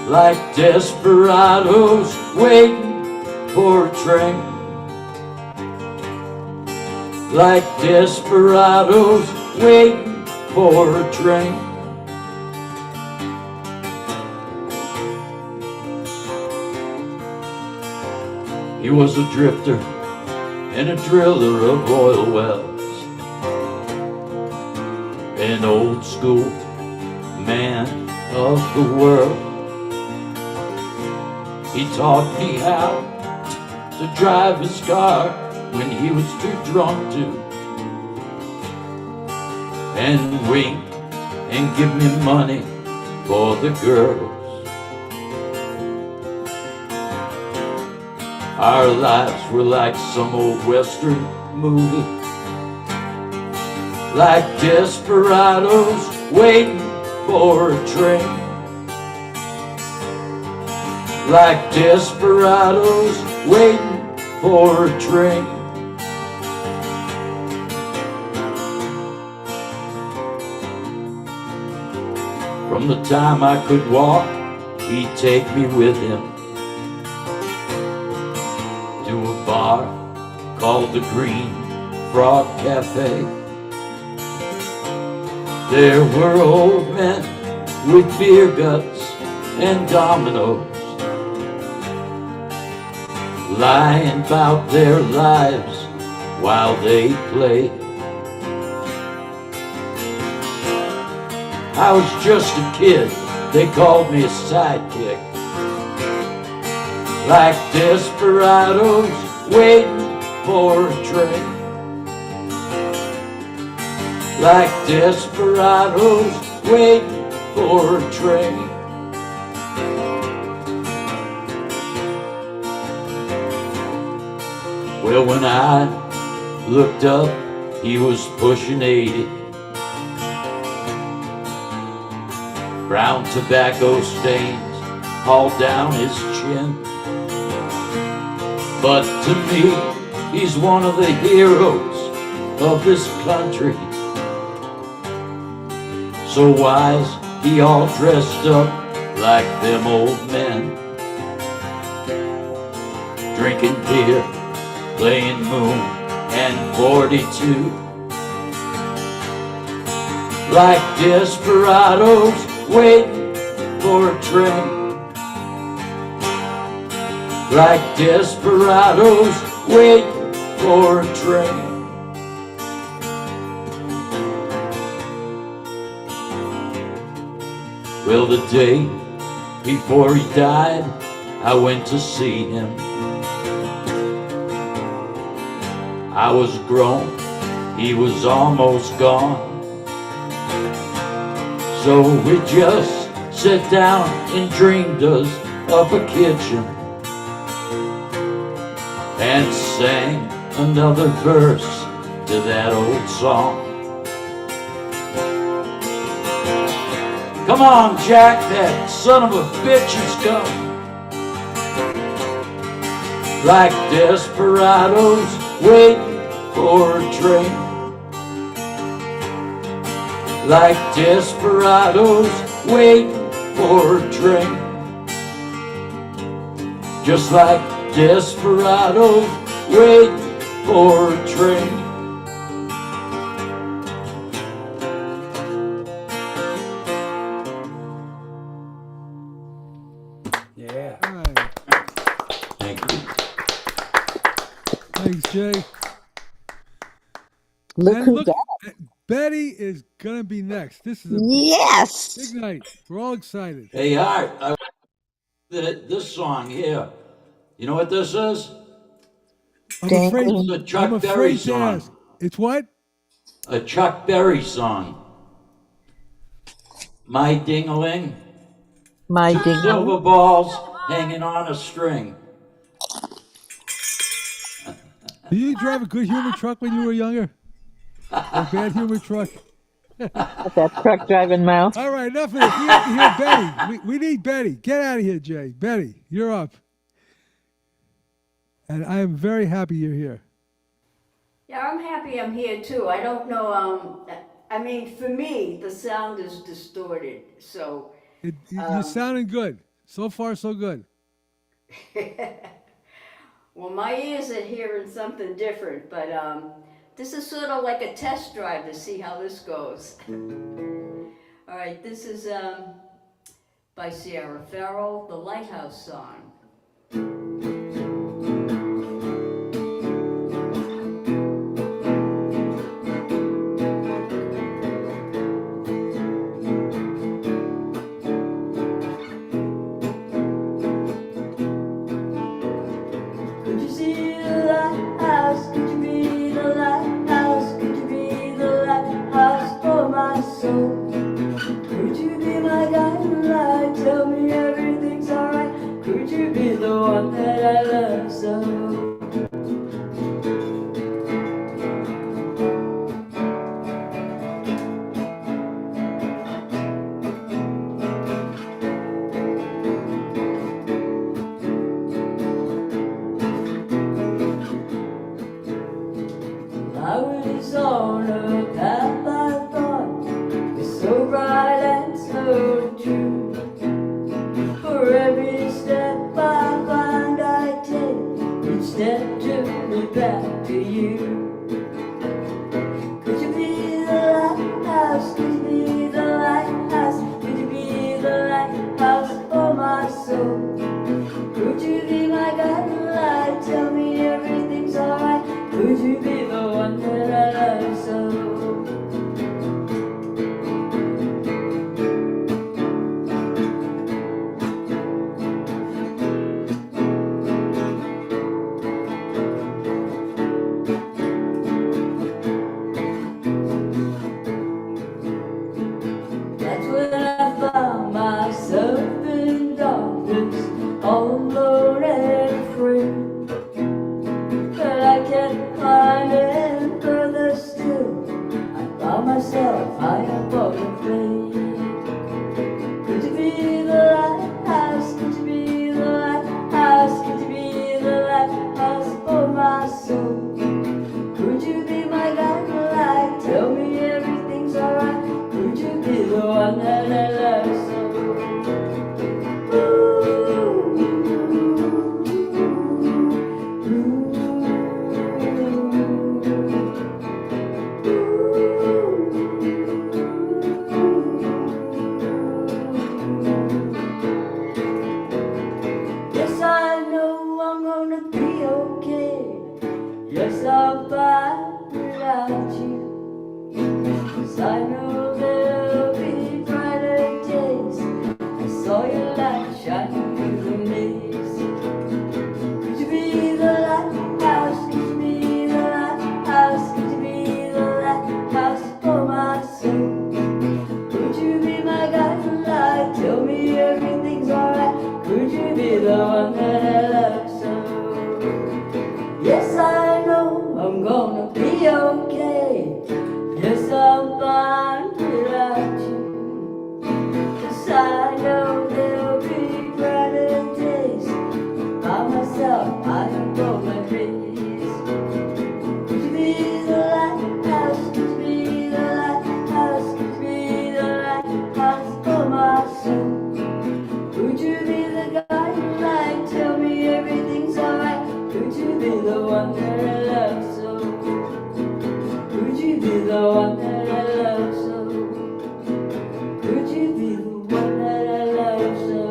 like desperados waiting for a train, like desperados waiting for a train. He was a drifter and a driller of oil wells, an old school man of the world. He taught me how to drive his car when he was too drunk to, and wink and give me money for the girls. Our lives were like some old western movie, like desperados waiting for a train, like desperados waiting for a train. From the time I could walk, he'd take me with him to a bar bar called the Green Frog Cafe. There were old men with beer guts and dominoes, lying about their lives while they played. I was just a kid, they called me a sidekick, like desperados waiting for a train. Like desperados waiting for a train. Well, when I looked up, he was pushing 80. Brown tobacco stains all down his chin. But to me, he's one of the heroes of this country. So why's he all dressed up like them old men? Drinking beer, playing Moon and 42, like desperados waiting for a train. Like desperados waiting for a train. Well, the day before he died, I went to see him. I was grown, he was almost gone. So we just sat down and dreamed us up a kitchen and sang another verse to that old song. Come on, Jack, that son of a bitch has come. Like desperados waiting for a train. Like desperados waiting for a train. Just like desperados waiting for a train. Yeah. All right. Thank you. Thanks, Jay. Look And who look, that. Betty is gonna be next. This is a big Yes. night. We're all excited. Hey, Art, this song here, you know what this is? I'm Dangling. It's afraid. a Chuck I'm Berry afraid to song. ask. It's what? A Chuck Berry song. My ding-a-ling, My two ding. silver balls hanging on a string. Did you drive a good humor truck when you were younger? Or a bad humor truck? That truck driving mouth. All right, enough of this. We have to hear Betty. We need Betty. Get out of here, Jay. Betty, you're up. And I am very happy you're here. Yeah, I'm happy I'm here too. I don't know, I mean, for me, the sound is distorted, so. You're sounding good. So far, so good. Well, my ears are hearing something different, but this is sort of like a test drive to see how this goes. All right, this is by Sierra Farrell, the Lighthouse Song. Could you see the lighthouse? Could you be the lighthouse? Could you be the lighthouse for my soul? Could you be my guiding light? Tell me everything's alright. Could you be the one that I love so? I was on a path I thought was so bright and so true. For every step I find I take, each step to back to you. Could you be the lighthouse? Could you be the lighthouse? Could you be the lighthouse for my soul? Could you be my guiding light? Tell me everything's alright. Could you be the one that I love so? That's when I found myself in darkness, all alone and afraid. But I kept climbing further still. I found myself high up on the plane. Could you be the lighthouse? Could you be the lighthouse? Could you be the lighthouse for my soul? Could you be my guiding light? Tell me everything's alright. Could you be the one that I love so? Yes, I know I'm gonna be okay. Yes, I'll find without you. 'Cause I know there'll be brighter days. I saw your light shining through the maze. Could you be the lighthouse? Could you be the lighthouse? Could you be the lighthouse for my soul? Could you be my guiding light? Tell me everything's alright. Could you be the one that I love so? Yes, I know I'm gonna be okay. Yes, I'm fine without you. 'Cause I know there'll be brighter days. By myself, I am gonna raise. Could you be the lighthouse? Could you be the lighthouse? Could you be the lighthouse for my soul? Could you be the guiding light? Tell me everything's alright. Could you be the one that I love so? Could you be the one that I love so? Could you be the one that I love so?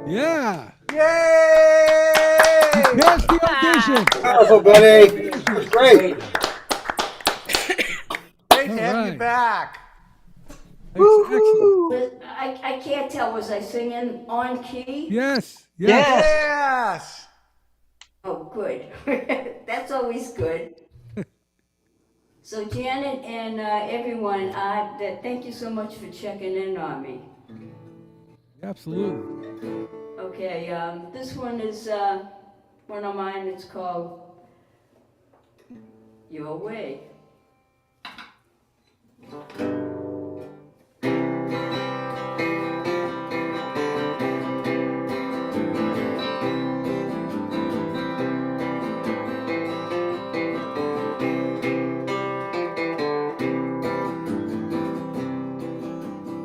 Yeah. Yay! Passed the audition. Powerful, buddy. Great. Great to have right. you back. Excellent. But I can't tell, was I singing on key? Yes. Yes. Yes. Oh, good. That's always good. So Janet and everyone, thank you so much for checking in on me. Absolutely. Okay, this one is one of mine. It's called Your Way.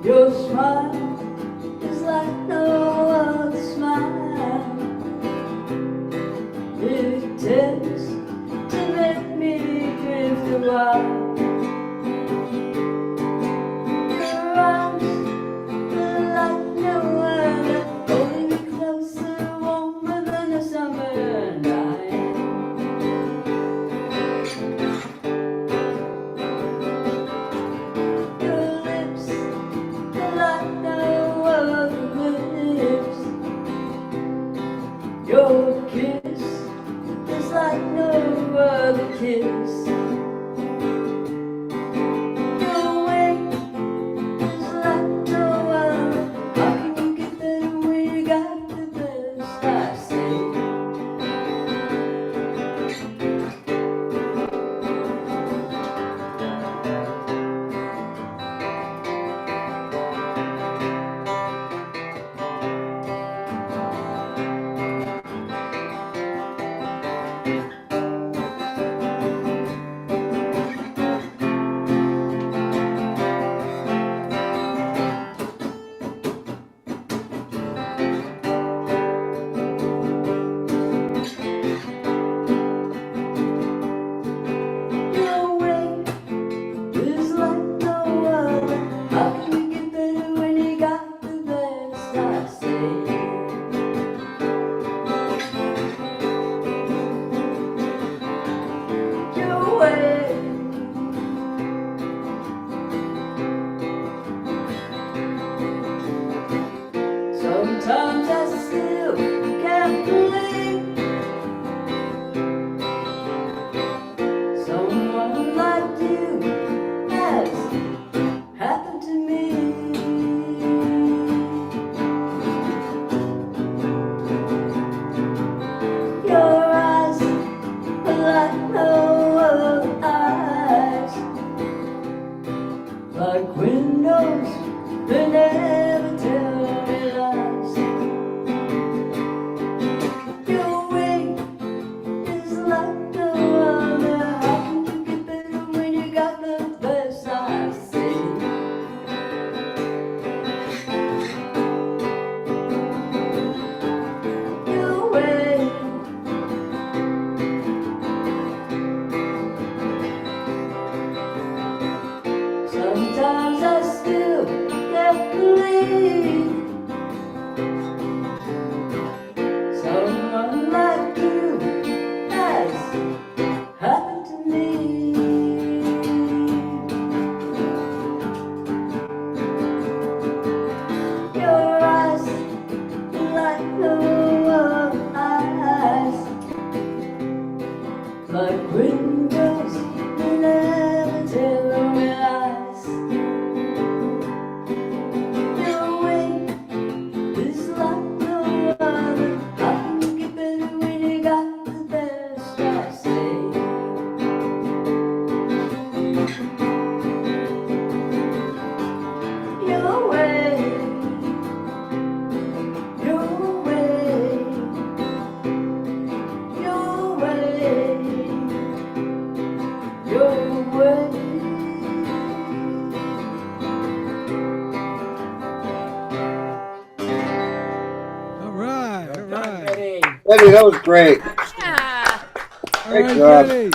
Your smile is like no other smile. It tends to make me drift a while. Your eyes are like no other, holding me closer, warmer than a summer night. Your lips are like no other lips. Your kiss is like no other kiss. your way. All right. All right. Betty, that was great. Yeah. All Great right, job. Betty.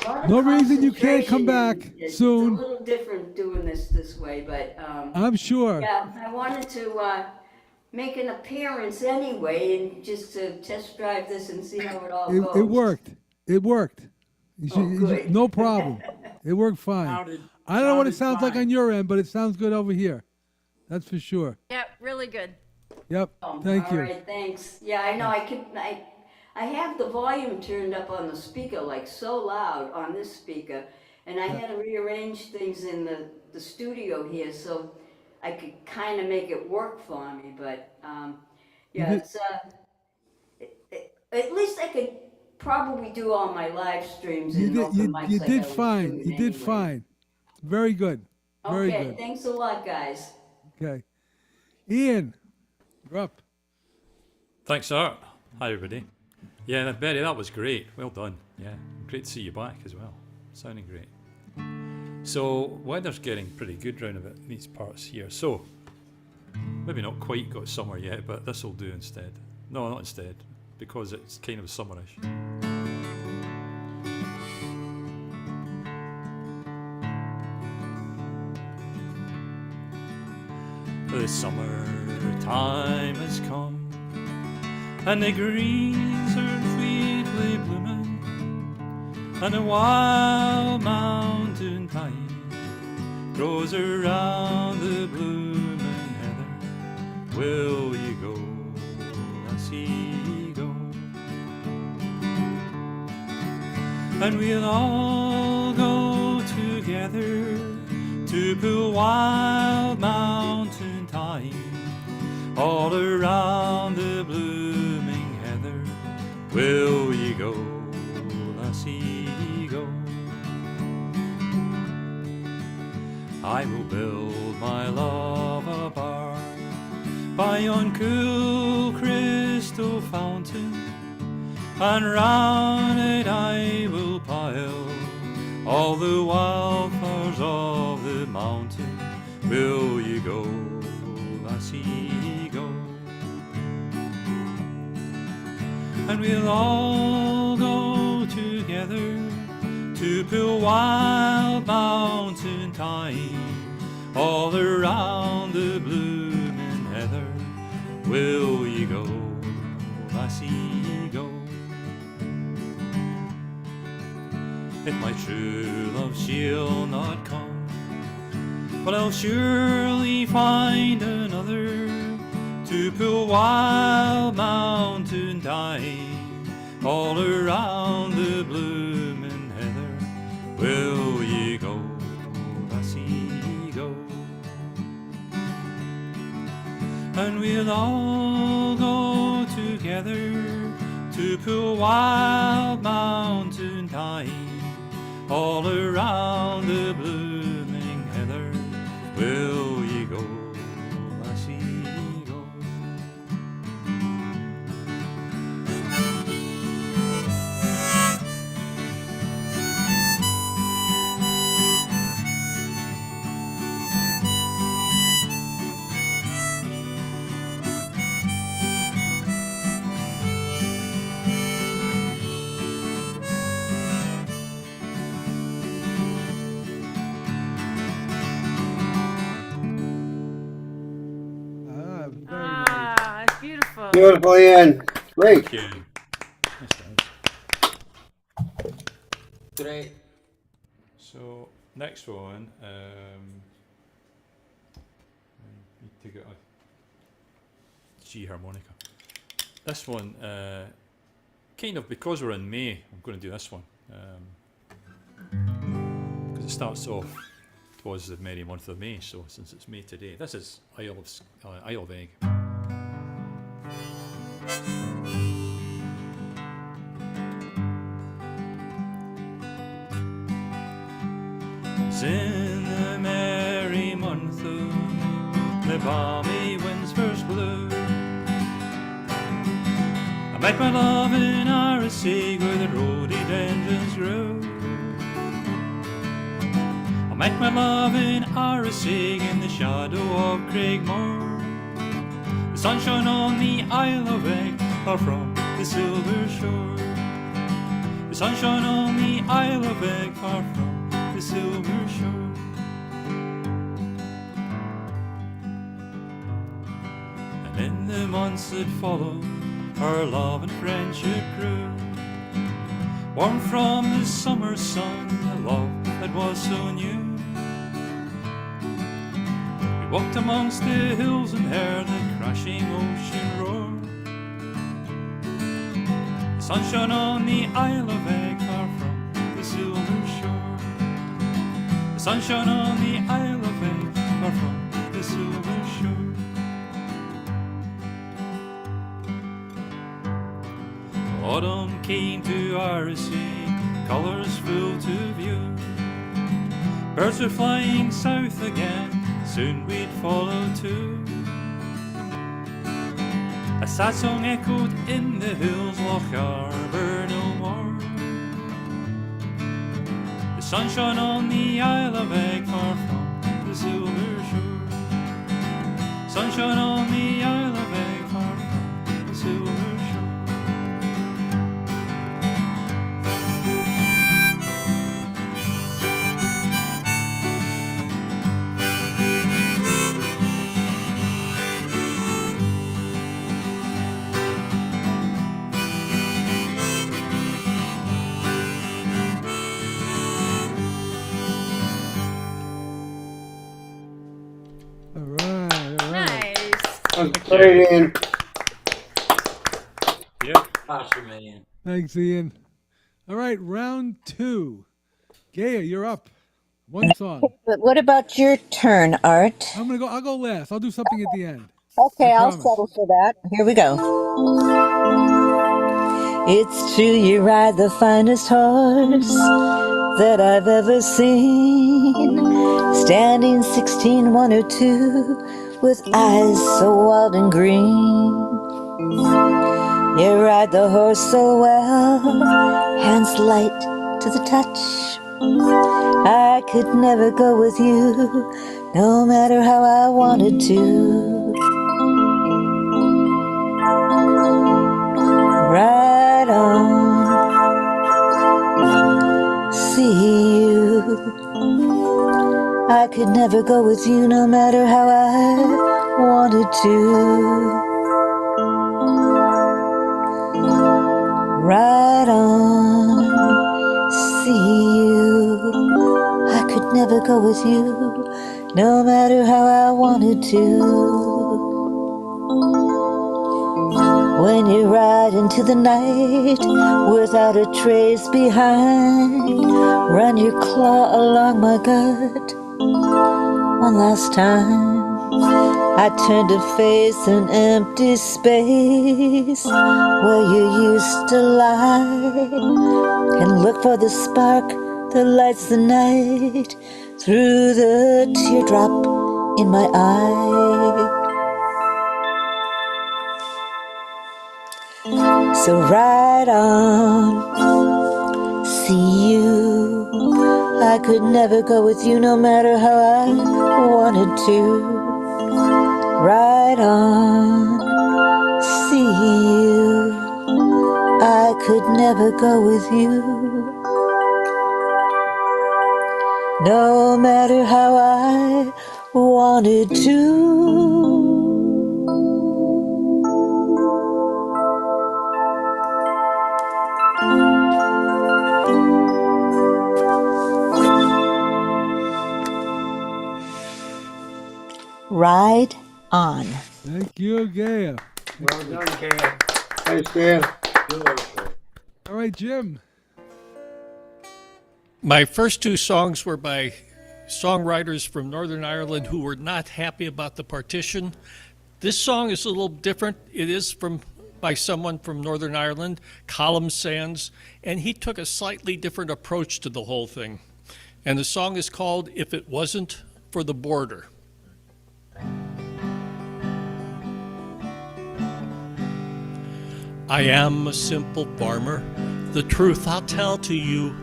Lot of No reason you can't come back concentration in it. soon. It's a little different doing this way, but I'm sure. yeah, I wanted to make an appearance anyway, and just to test drive this and see how it all goes. It worked. It worked. Oh, good. No problem. It worked fine. I don't know what it sounds like on your end, but it sounds good over here. That's for sure. Yep, really good. Yep. Thank All you. right, thanks. Yeah, I know. I have the volume turned up on the speaker like so loud on this speaker, and I had to rearrange things in the studio here so I could kind of make it work for me. But yeah, did- it's at least I could probably do all my live streams You and did. open mics You like I did was fine. doing You did anyway. fine. Very good. Very Okay, good. thanks a lot, guys. Okay. Ian, you're up. Thanks, Art. Hi, everybody. Yeah, Betty, that was great. Well done. Yeah, great to see you back as well. Sounding great. So, weather's getting pretty good round about these parts here. So, maybe not quite got summer yet, but this will do instead. No, not instead, because it's kind of summerish. The summertime has come, and the greens are sweetly blooming, and the wild mountain pine grows around the blooming heather. Will you go, lassie, go? And we'll all go together to pull wild mountain thyme all around the blooming heather. Will ye go, lassie, go? I will build my love a bar by yon cool crystal fountain, and round it I will pile all the wildflowers of the mountain. Will you go, lassie, go? And we'll all go together to pull wild mountain thyme all around the blooming heather. Will you go, lassie, go? If my true love she'll not come, but I'll surely find another to pull wild mountain thyme all around the blooming heather. Will ye go, lassie, go? And we'll all go together to pull wild mountain thyme all around the blooming heather. Will ye go, lassie, go? Very nice. Ah, it's beautiful. Beautiful, Ian. Great. Thank you. Great. So, next one, need to get a G harmonica. This one, kind of because we're in May, I'm going to do this one. Because it starts off, it was the merry month of May, so since it's May today, this is Isle of Egg. It's in the merry month of the balmy winds first blew, a met my love in Nrcc where the rhododendrons grew. I met my love in Nrcc in the shadow of Craigmore. The sun shone on the Isle of Wight, far from the silver shore. The sun shone on the Isle of Wight, far from the silver shore. And in the months that followed, our love and friendship grew. Warm from the summer sun, a love that was so new. We walked amongst the hills and heard the crashing ocean roar. The sun shone on the Isle of Wight, far from the silver shore. The sun shone on the Isle of Wight, far from the silver shore. Autumn came to Nrcc, colours full to view. Birds were flying south again, soon we'd follow too. A sad song echoed in the hills, Loch Arbor no more. The sun shone on the Isle of Wight, far from the silver shore. Sun shone on the Isle of Wight, far from the silver shore. All right, all right. Nice. Great, Ian. Yeah. Awesome, man. Thanks, Ian. All right, round two. Gaia, you're up. One song. But what about your turn, Art? I'll go last. I'll do something at the end. Okay, I I'll promise. settle for that. Here we go. It's true you ride the finest horse that I've ever seen, standing 16, 1 or 2, with eyes so wild and green. You ride the horse so well, hands light to the touch. I could never go with you, no matter how I wanted to. Ride on, see you. I could never go with you, no matter how I wanted to. Ride on, see you. I could never go with you, no matter how I wanted to. When you ride into the night without a trace behind, run your claw along my gut one last time. I turn to face an empty space where you used to lie, and look for the spark that lights the night through the teardrop in my eye. So ride on, see you. I could never go with you, no matter how I wanted to. Ride on, see you. I could never go with you, no matter how I wanted to. Ride on. Thank you, Gaia. Well done, Gail. Thanks, Dan. All right, Jim. My first two songs were by songwriters from Northern Ireland who were not happy about the partition. This song is a little different. It is by someone from Northern Ireland, Colum Sands, and he took a slightly different approach to the whole thing. And the song is called If It Wasn't for the Border. I am a simple farmer, the truth I'll tell to you.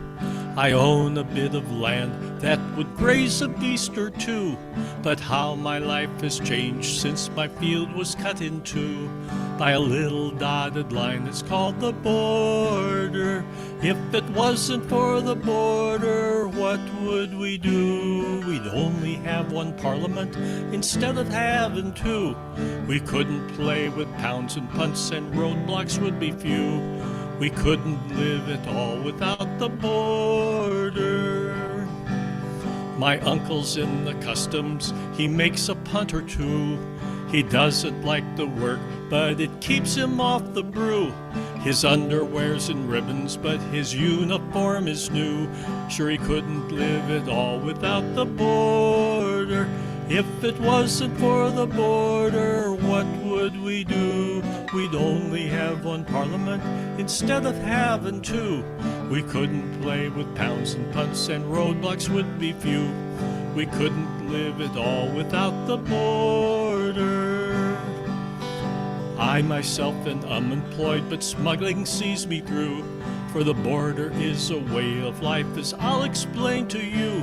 I own a bit of land that would graze a beast or two. But how my life has changed since my field was cut in two by a little dotted line that's called the border. If it wasn't for the border, what would we do? We'd only have one parliament instead of having two. We couldn't play with pounds and punts, and roadblocks would be few. We couldn't live at all without the border. My uncle's in the customs, he makes a punt or two. He doesn't like the work, but it keeps him off the brew. His underwear's in ribbons, but his uniform is new. Sure, he couldn't live at all without the border. If it wasn't for the border, what would we do? We'd only have one parliament instead of having two. We couldn't play with pounds and punts, and roadblocks would be few. We couldn't live at all without the border. I myself am unemployed, but smuggling sees me through. For the border is a way of life, as I'll explain to you.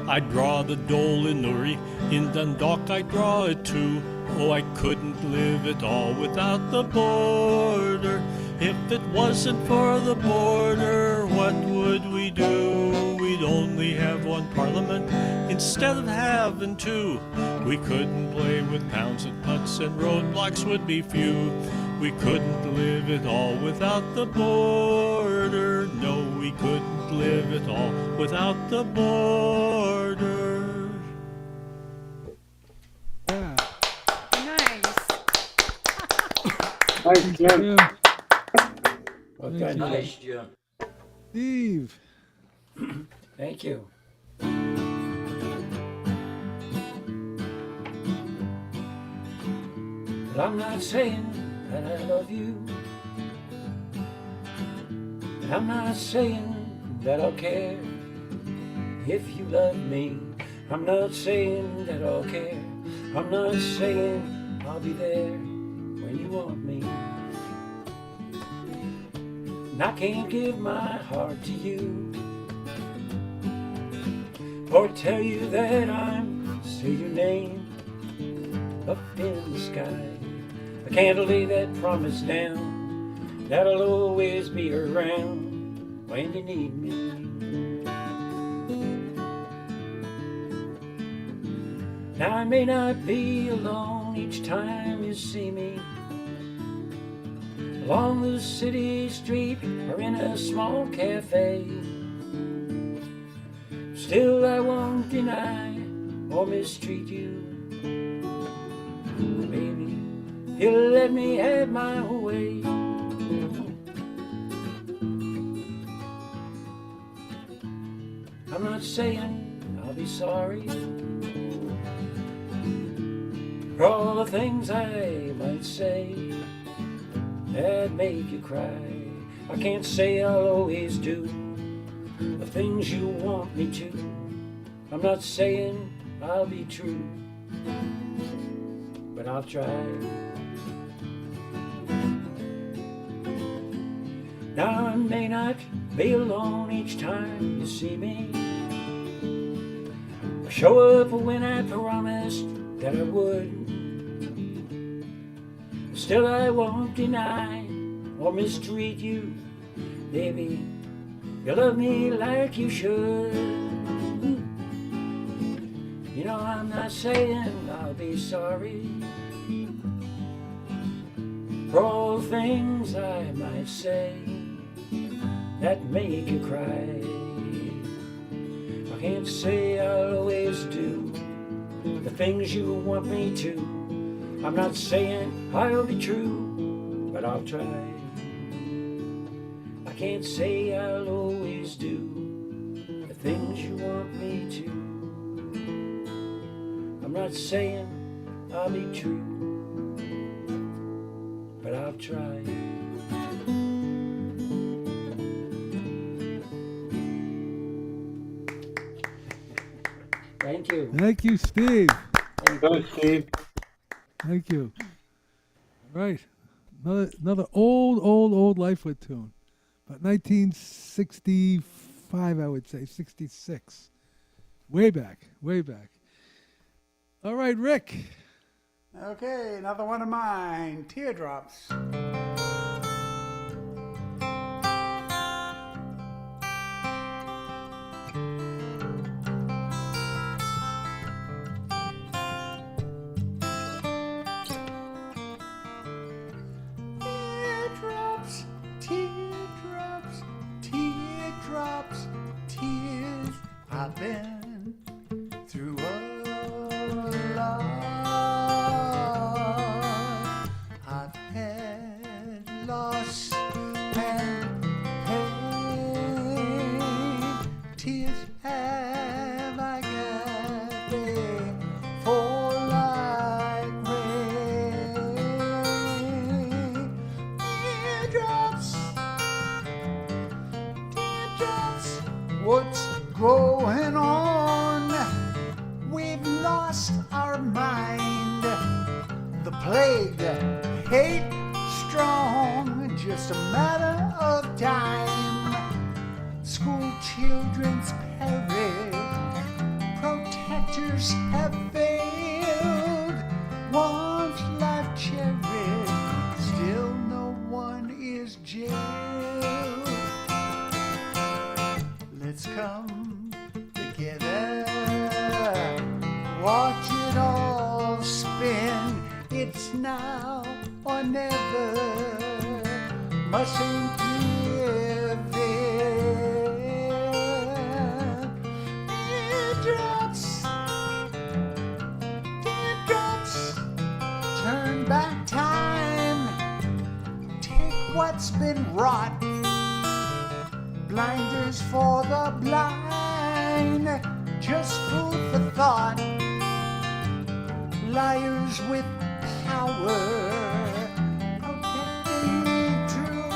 I draw the dole in Uri, in Dundalk I draw it too. Oh, I couldn't live at all without the border. If it wasn't for the border, what would we do? We'd only have one parliament instead of having two. We couldn't play with pounds and punts, and roadblocks would be few. We couldn't live at all without the border. No, we couldn't live at all without the border. Yeah. Nice. Nice, Jim. Yeah. Well Thank done, you. Nice, Jim. Steve. Thank you. Well, I'm not saying that I love you. And I'm not saying that I'll care if you love me. I'm not saying that I'll care. I'm not saying I'll be there when you want me. And I can't give my heart to you, or tell you that I'm say your name up in the sky. I can't lay that promise down that I'll always be around when you need me. Now I may not be alone each time you see me, along the city street or in a small cafe. Still I won't deny or mistreat you. Baby, you'll let me have my way. I'm not saying I'll be sorry for all the things I might say that make you cry. I can't say I'll always do the things you want me to. I'm not saying I'll be true, but I'll try. Now I may not be alone each time you see me, or show up when I promised that I would. Still I won't deny or mistreat you. Baby, you love me like you should. You know I'm not saying I'll be sorry for all the things I might say that make you cry. I can't say I'll always do the things you want me to. I'm not saying I'll be true, but I'll try. I can't say I'll always do the things you want me to. I'm not saying I'll be true, but I'll try. Thank you. Thank you, Steve. Good, Steve. Thank you. All right. Another old Lightfoot tune. About 1965, I would say, 66. Way back, way back. All right, Rick. Okay, another one of mine. Teardrops. Teardrops, teardrops, teardrops, tears. I've been through a lot. I've had loss and pain. Tears have I got, they fall like rain. Teardrops, teardrops, what's going on? We've lost our mind. The plague, hate strong, just a matter of time. School children's perish, protectors have failed. Once life cherished, still no one is jailed. Let's come together, watch it all spin. It's now or never, mustn't give in. Teardrops, teardrops, turn back time, take what's been wrought. Blinders for the blind, just food for thought. Liars with power, protecting true,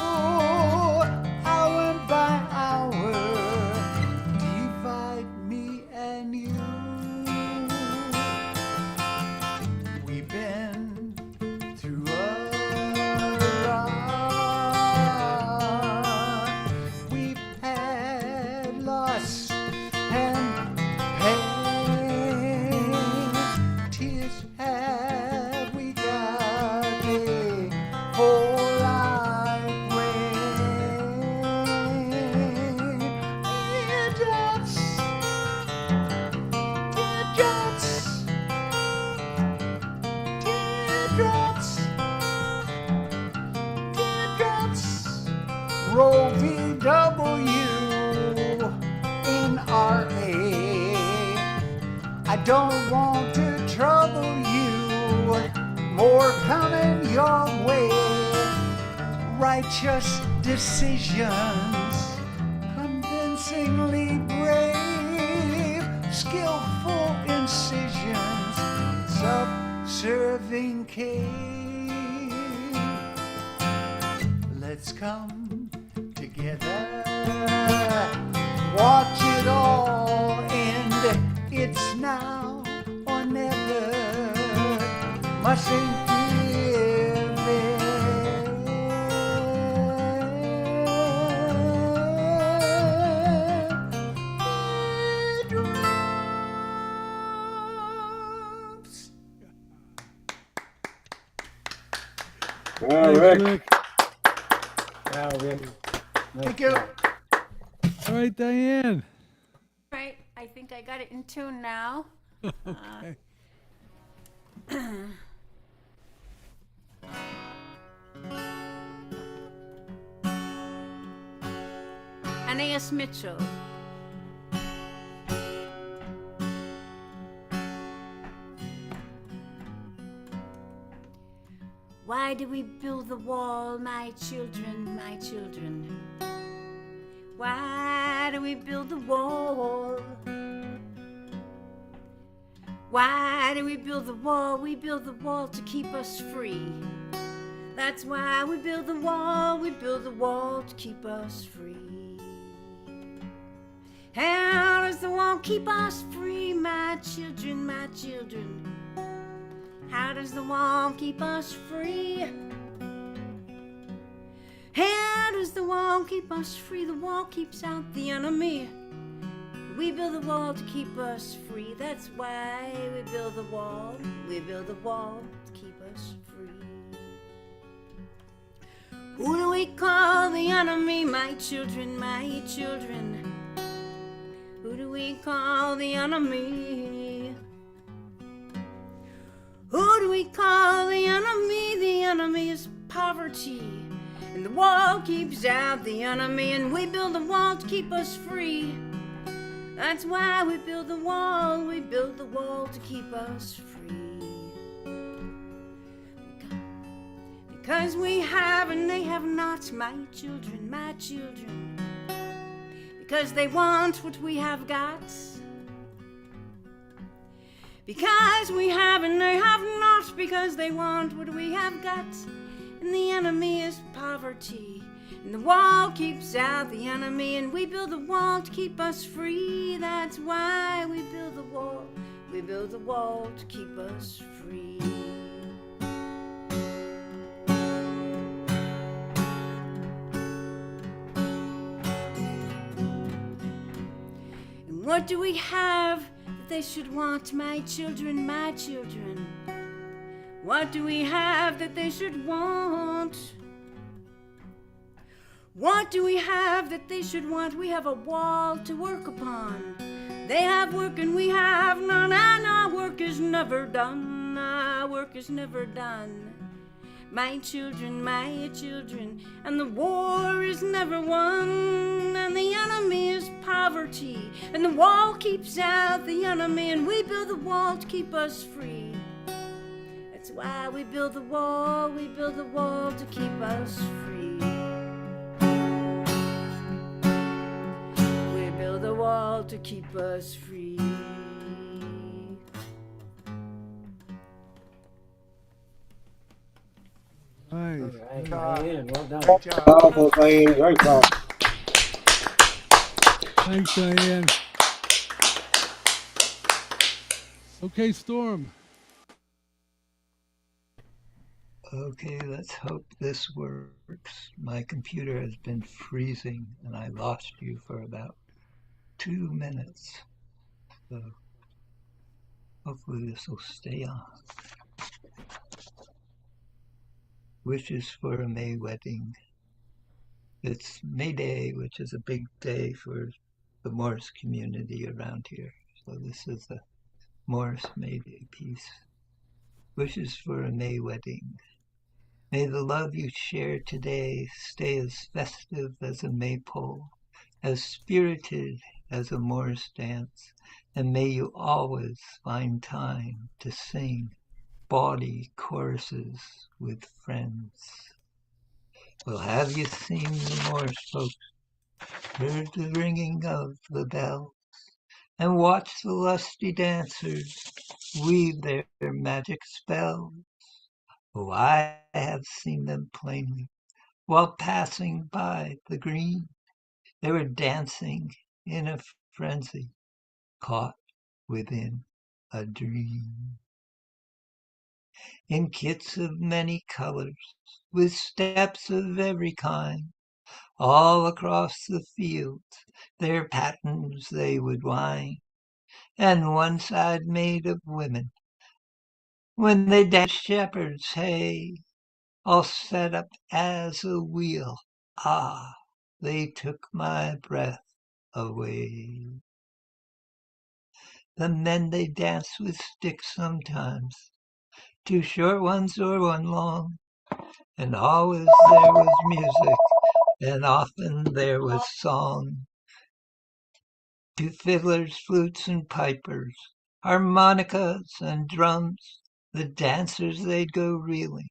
hour by hour, divide me and you. We've been through a lot. We've had loss and pain. Tears have we got, they fall like rain. Teardrops, teardrops, teardrops, teardrops. Roe v. W. Nrcc. I don't want to trouble you, more coming your way. Righteous decisions, convincingly brave, skillful incisions, self-serving cave. Let's come together, watch it all end. It's now or never, mustn't give in. Teardrops. All Thanks, right. Rick. Thank you. All right, Diane. Right, I think I got it in tune now. Okay. Anais Mitchell. Why do we build the wall, my children, my children? Why do we build the wall? Why do we build the wall? We build the wall to keep us free. That's why we build the wall. We build the wall to keep us free. How does the wall keep us free, my children, my children? How does the wall keep us free? How does the wall keep us free? The wall keeps out the enemy. We build the wall to keep us free. That's why we build the wall. We build the wall to keep us free. Who do we call the enemy? My children, my children. Who do we call the enemy? Who do we call the enemy? The enemy is poverty. And the wall keeps out the enemy. And we build the wall to keep us free. That's why we build the wall. We build the wall to keep us free. Because we have and they have not, my children, my children. Because they want what we have got. Because we have and they have not, because they want what we have got. And the enemy is poverty. And the wall keeps out the enemy. And we build the wall to keep us free. That's why we build the wall. We build the wall to keep us free. And what do we have that they should want, my children, my children? What do we have that they should want? What do we have that they should want? We have a wall to work upon. They have work and we have none, and our work is never done. Our work is never done. My children, and the war is never won, and the enemy is poverty, and the wall keeps out the enemy, and we build the wall to keep us free. That's why we build the wall to keep us free. We build the wall to keep us free. Nice. Right, Diane, well done. Good job. Powerful, Diane. Very powerful. Thanks, Diane. Okay, Storm. Okay, let's hope this works. My computer has been freezing and I lost you for about 2 minutes. So hopefully this will stay on. Wishes for a May wedding. It's May Day, which is a big day for the Morse community around here. So this is a Morse May Day piece. Wishes for a May wedding. May the love you share today stay as festive as a maypole, as spirited as a Morse dance, and may you always find time to sing bawdy choruses with friends. Well, have you seen the Morse folks, heard the ringing of the bell, and watched the lusty dancers weave their magic spells? Oh, I have seen them plainly while passing by the green. They were dancing in a frenzy, caught within a dream. In kits of many colors, with steps of every kind, all across the fields their patterns they would wind, and one side made of women, when they danced shepherds, hey, all set up as a wheel. Ah, they took my breath away. The men they danced with sticks sometimes, 2 short ones or 1 long, and always there was music, and often there was song. To fiddlers, flutes, and pipers, harmonicas and drums, the dancers they'd go reeling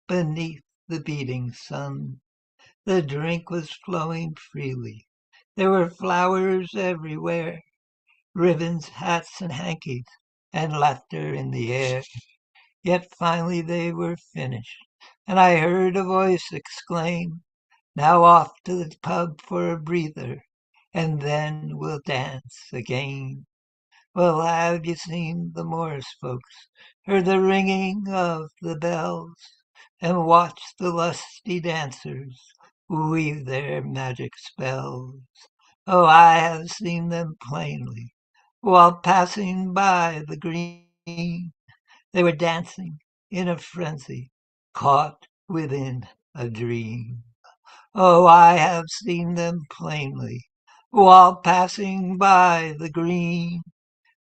beneath the beating sun. The drink was flowing freely. There were flowers everywhere, ribbons, hats, and hankies, and laughter in the air. Yet finally they were finished, and I heard a voice exclaim, "Now off to the pub for a breather, and then we'll dance again." Well, have you seen the Morris folks, heard the ringing of the bells, and watched the lusty dancers weave their magic spells. Oh, I have seen them plainly while passing by the green. They were dancing in a frenzy, caught within a dream. Oh, I have seen them plainly while passing by the green.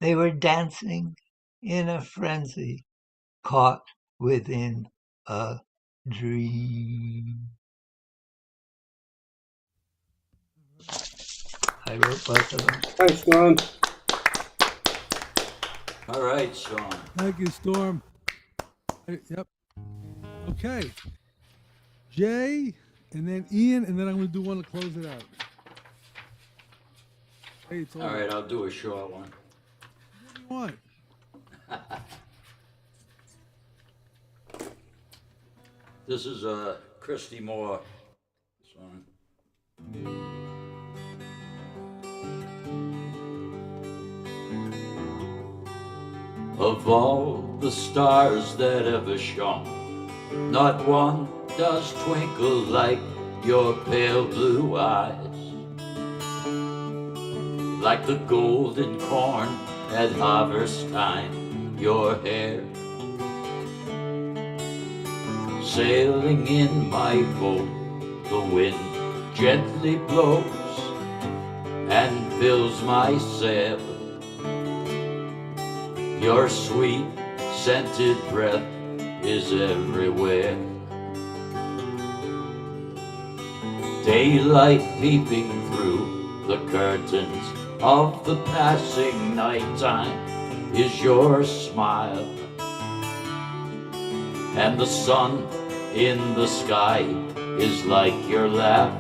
They were dancing in a frenzy, caught within a dream. I wrote both of them. Thanks, Norm. All right, Sean. Thank you, Storm. Yep. Okay. Jay, and then Ian, and then I'm going to do one to close it out. Hey, it's All right, I'll do a short one. What do you want? This is a Christy Moore song. Of all the stars that ever shone, not one does twinkle like your pale blue eyes. Like the golden corn at harvest time, your hair sailing in my boat, the wind gently blows and fills my sail. Your sweet scented breath is everywhere. Daylight peeping through the curtains of the passing nighttime is your smile. And the sun in the sky is like your laugh.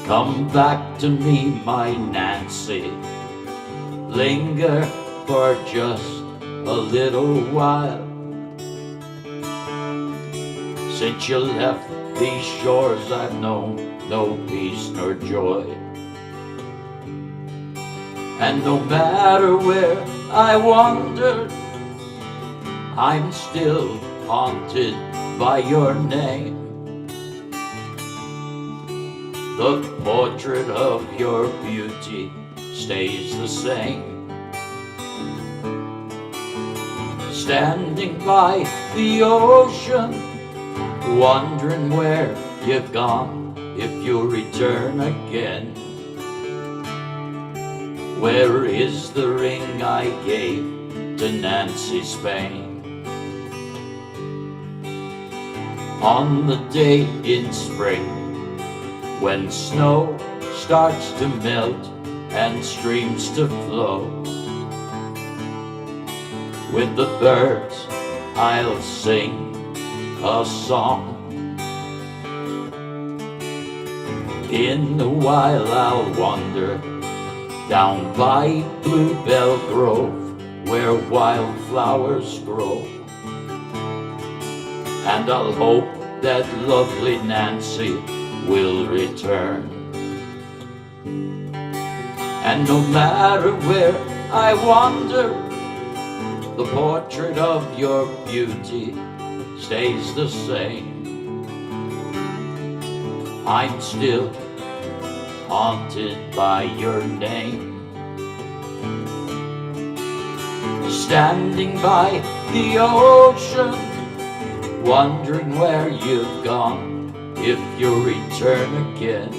Come back to me, my Nancy. Linger for just a little while. Since you left these shores, I've known no peace nor joy. And no matter where I wander, I'm still haunted by your name. The portrait of your beauty stays the same. Standing by the ocean, wondering where you've gone, if you'll return again. Where is the ring I gave to Nancy Spain? On the day in spring, when snow starts to melt and streams to flow, with the birds I'll sing a song. In the while I'll wander down by Bluebell Grove, where wildflowers grow, and I'll hope that lovely Nancy will return. And no matter where I wander, the portrait of your beauty stays the same. I'm still haunted by your name. Standing by the ocean, wondering where you've gone, if you'll return again.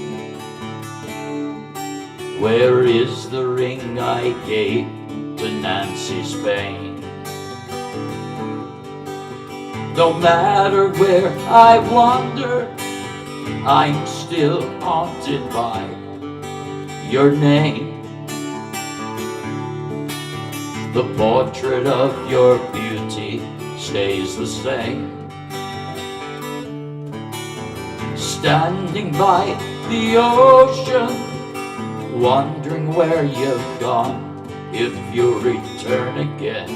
Where is the ring I gave to Nancy Spain? No matter where I wander, I'm still haunted by your name. The portrait of your beauty stays the same. Standing by the ocean, wondering where you've gone, if you'll return again.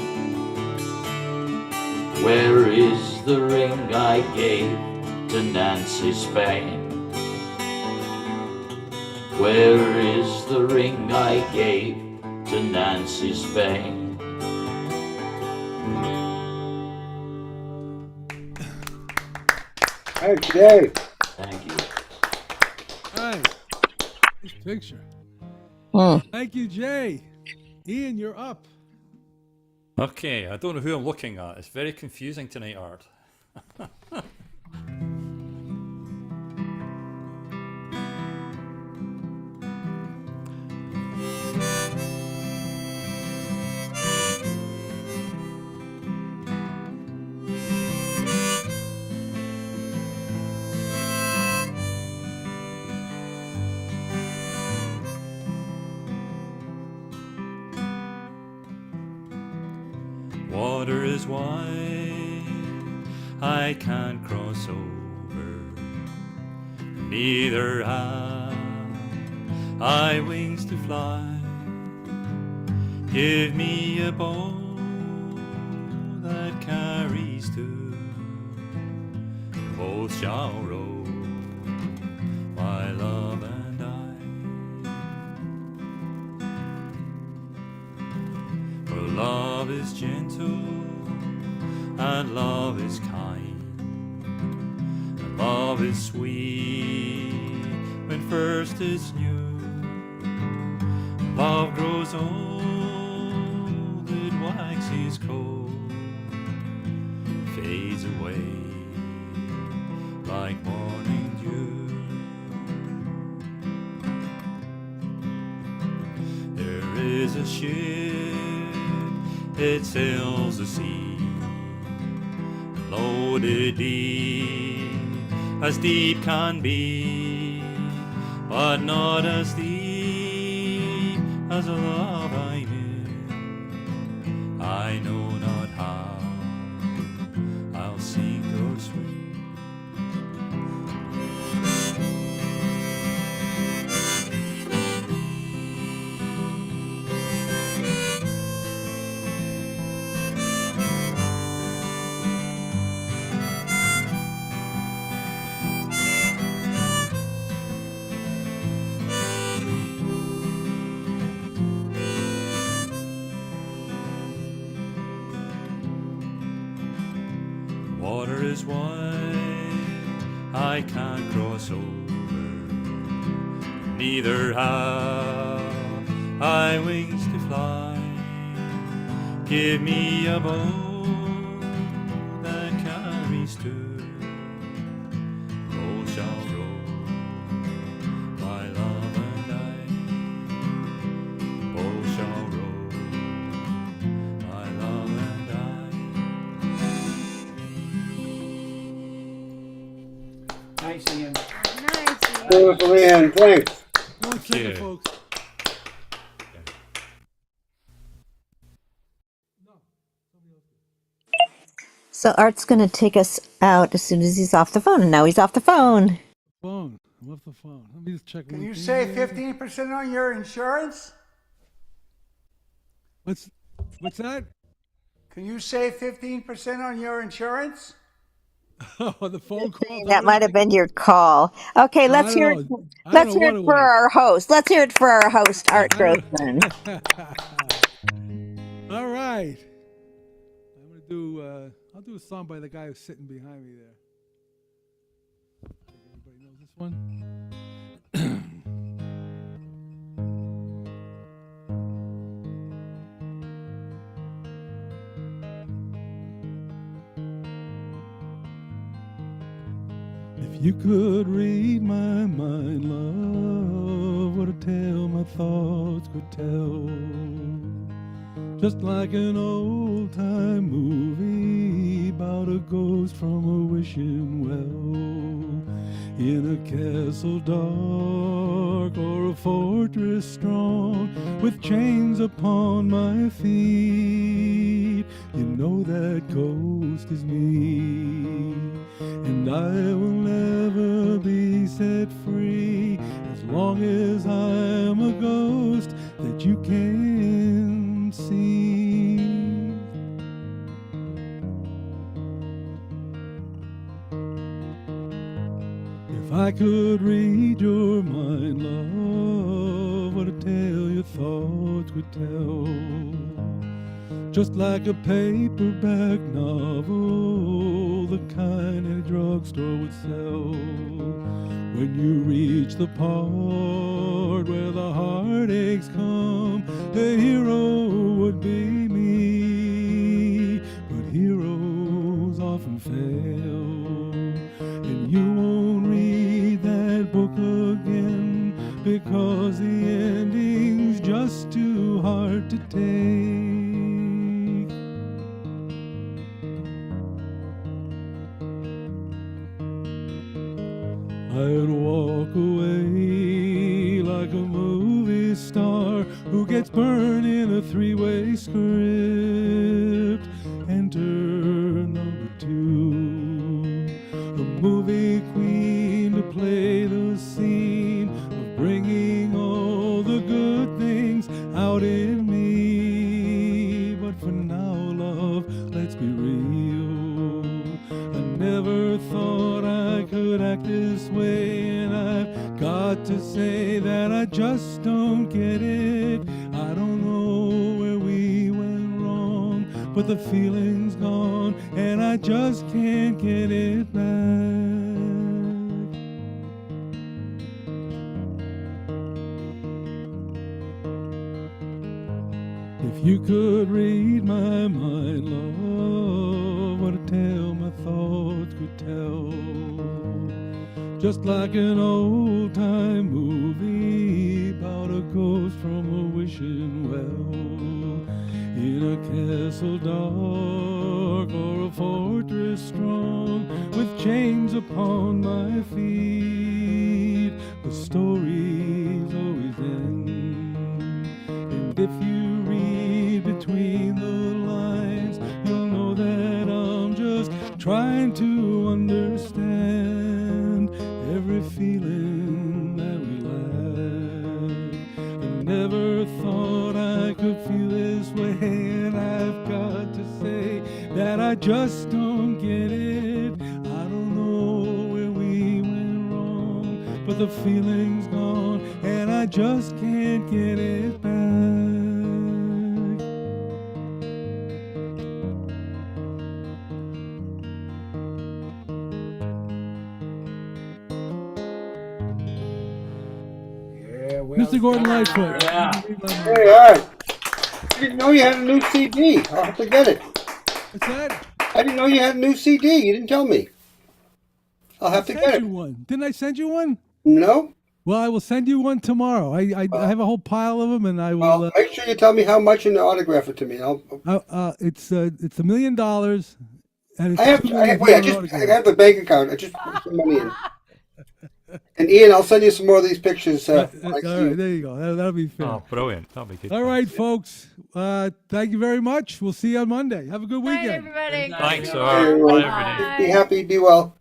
Where is the ring I gave to Nancy Spain? Where is the ring I gave to Nancy Spain? Thanks, Dave. Thank you. Nice. Nice picture. Hmm. Thank you, Jay. Ian, you're up. Okay, I don't know who I'm looking at. It's very confusing tonight, Art. Water is wide, I can't cross over. Neither have I wings to fly. Give me a boat that carries two. Both shall row, my love and I. For love is gentle and love is kind, and love is sweet when first it's new. Love grows old, it waxes cold, fades away like morning dew. There is a ship, it sails the sea, loaded deep as deep can be, but not as deep as a love I knew. I know not how I'll sink or swim. Water is wide, I can't cross over. Neither have I wings to fly. Give me a boat that carries two. Both shall row, my love and I. Both shall row, my love and I. Nice, Ian. Nice. Beautiful, Ian. Thanks. 1 second, Yeah. folks. So Art's going to take us out as soon as he's off the phone, and now he's off the phone. Phone. I'm off the phone. Let me just check. Can one you thing save here. 15% on your insurance? What's that? Can you save 15% on your insurance? Oh, the phone call. That might have been your call. Okay, I let's don't hear know. it. I Let's don't know hear what it it for was. our host. Let's hear it for our host, Art I don't- Grossman. All right. I'm gonna do. I'll do a song by the guy who's sitting behind me there. Everybody knows this one. If you could read my mind, love, what a tale my thoughts could tell. Just like an old time movie about a ghost from a wishing well. In a castle dark or a fortress strong, with chains upon my feet, you know that ghost is me. And I will never be set free as long as I am a ghost that you can see. If I could read your mind, love, what a tale your thoughts could tell. Just like a paperback novel the kind any drugstore would sell. When you reach the part where the heartaches come, the hero would be me. But heroes often fail, and you won't read that book again because the ending's just too hard to take. I'd walk away like a movie star who gets burned in a three-way script. Enter number two, a movie queen to play the scene of bringing all the good things out in me. But for now, love, let's be real. I never thought I could act this way, and I've got to say that I just don't get it. I don't know where we went wrong, but the feeling's gone, and I just can't get it back. If you could read my mind, love, what a tale my thoughts could tell. Just like an old-time movie about a ghost from a wishing well. In a castle dark or a fortress strong, with chains upon my feet, the stories always end. And if you read between the lines, you'll know that I'm just trying to understand every feeling that we lack. I never thought I could feel this way, and I've got to say that I just don't get it. I don't know where we went wrong, but the feeling's gone, and I just can't get it back. Yeah, well Mr. Gordon done. Lightfoot. Yeah. Hey, all right. I didn't know you had a new CD. I'll have to get it. What's that? I didn't know you had a new CD. You didn't tell me. I'll have to I get sent it. you one. Didn't I send you one? No? Well, I will send you one tomorrow. I have a whole pile of them, and I will. Well, make sure you tell me how much and autograph it to me. It's $1 million, and it's I have, $2 I million have, wait, I autograph. have the bank account. I just put some money in. And Ian, I'll send you some more of these pictures. All when I see right, you. there you go. That'll be fair. Oh, brilliant. That'll be good. All right, folks. Thank you very much. We'll see you on Monday. Have a good Night, weekend. everybody. Thanks, Hey, Art. everyone. Bye, everybody. Be happy, be well.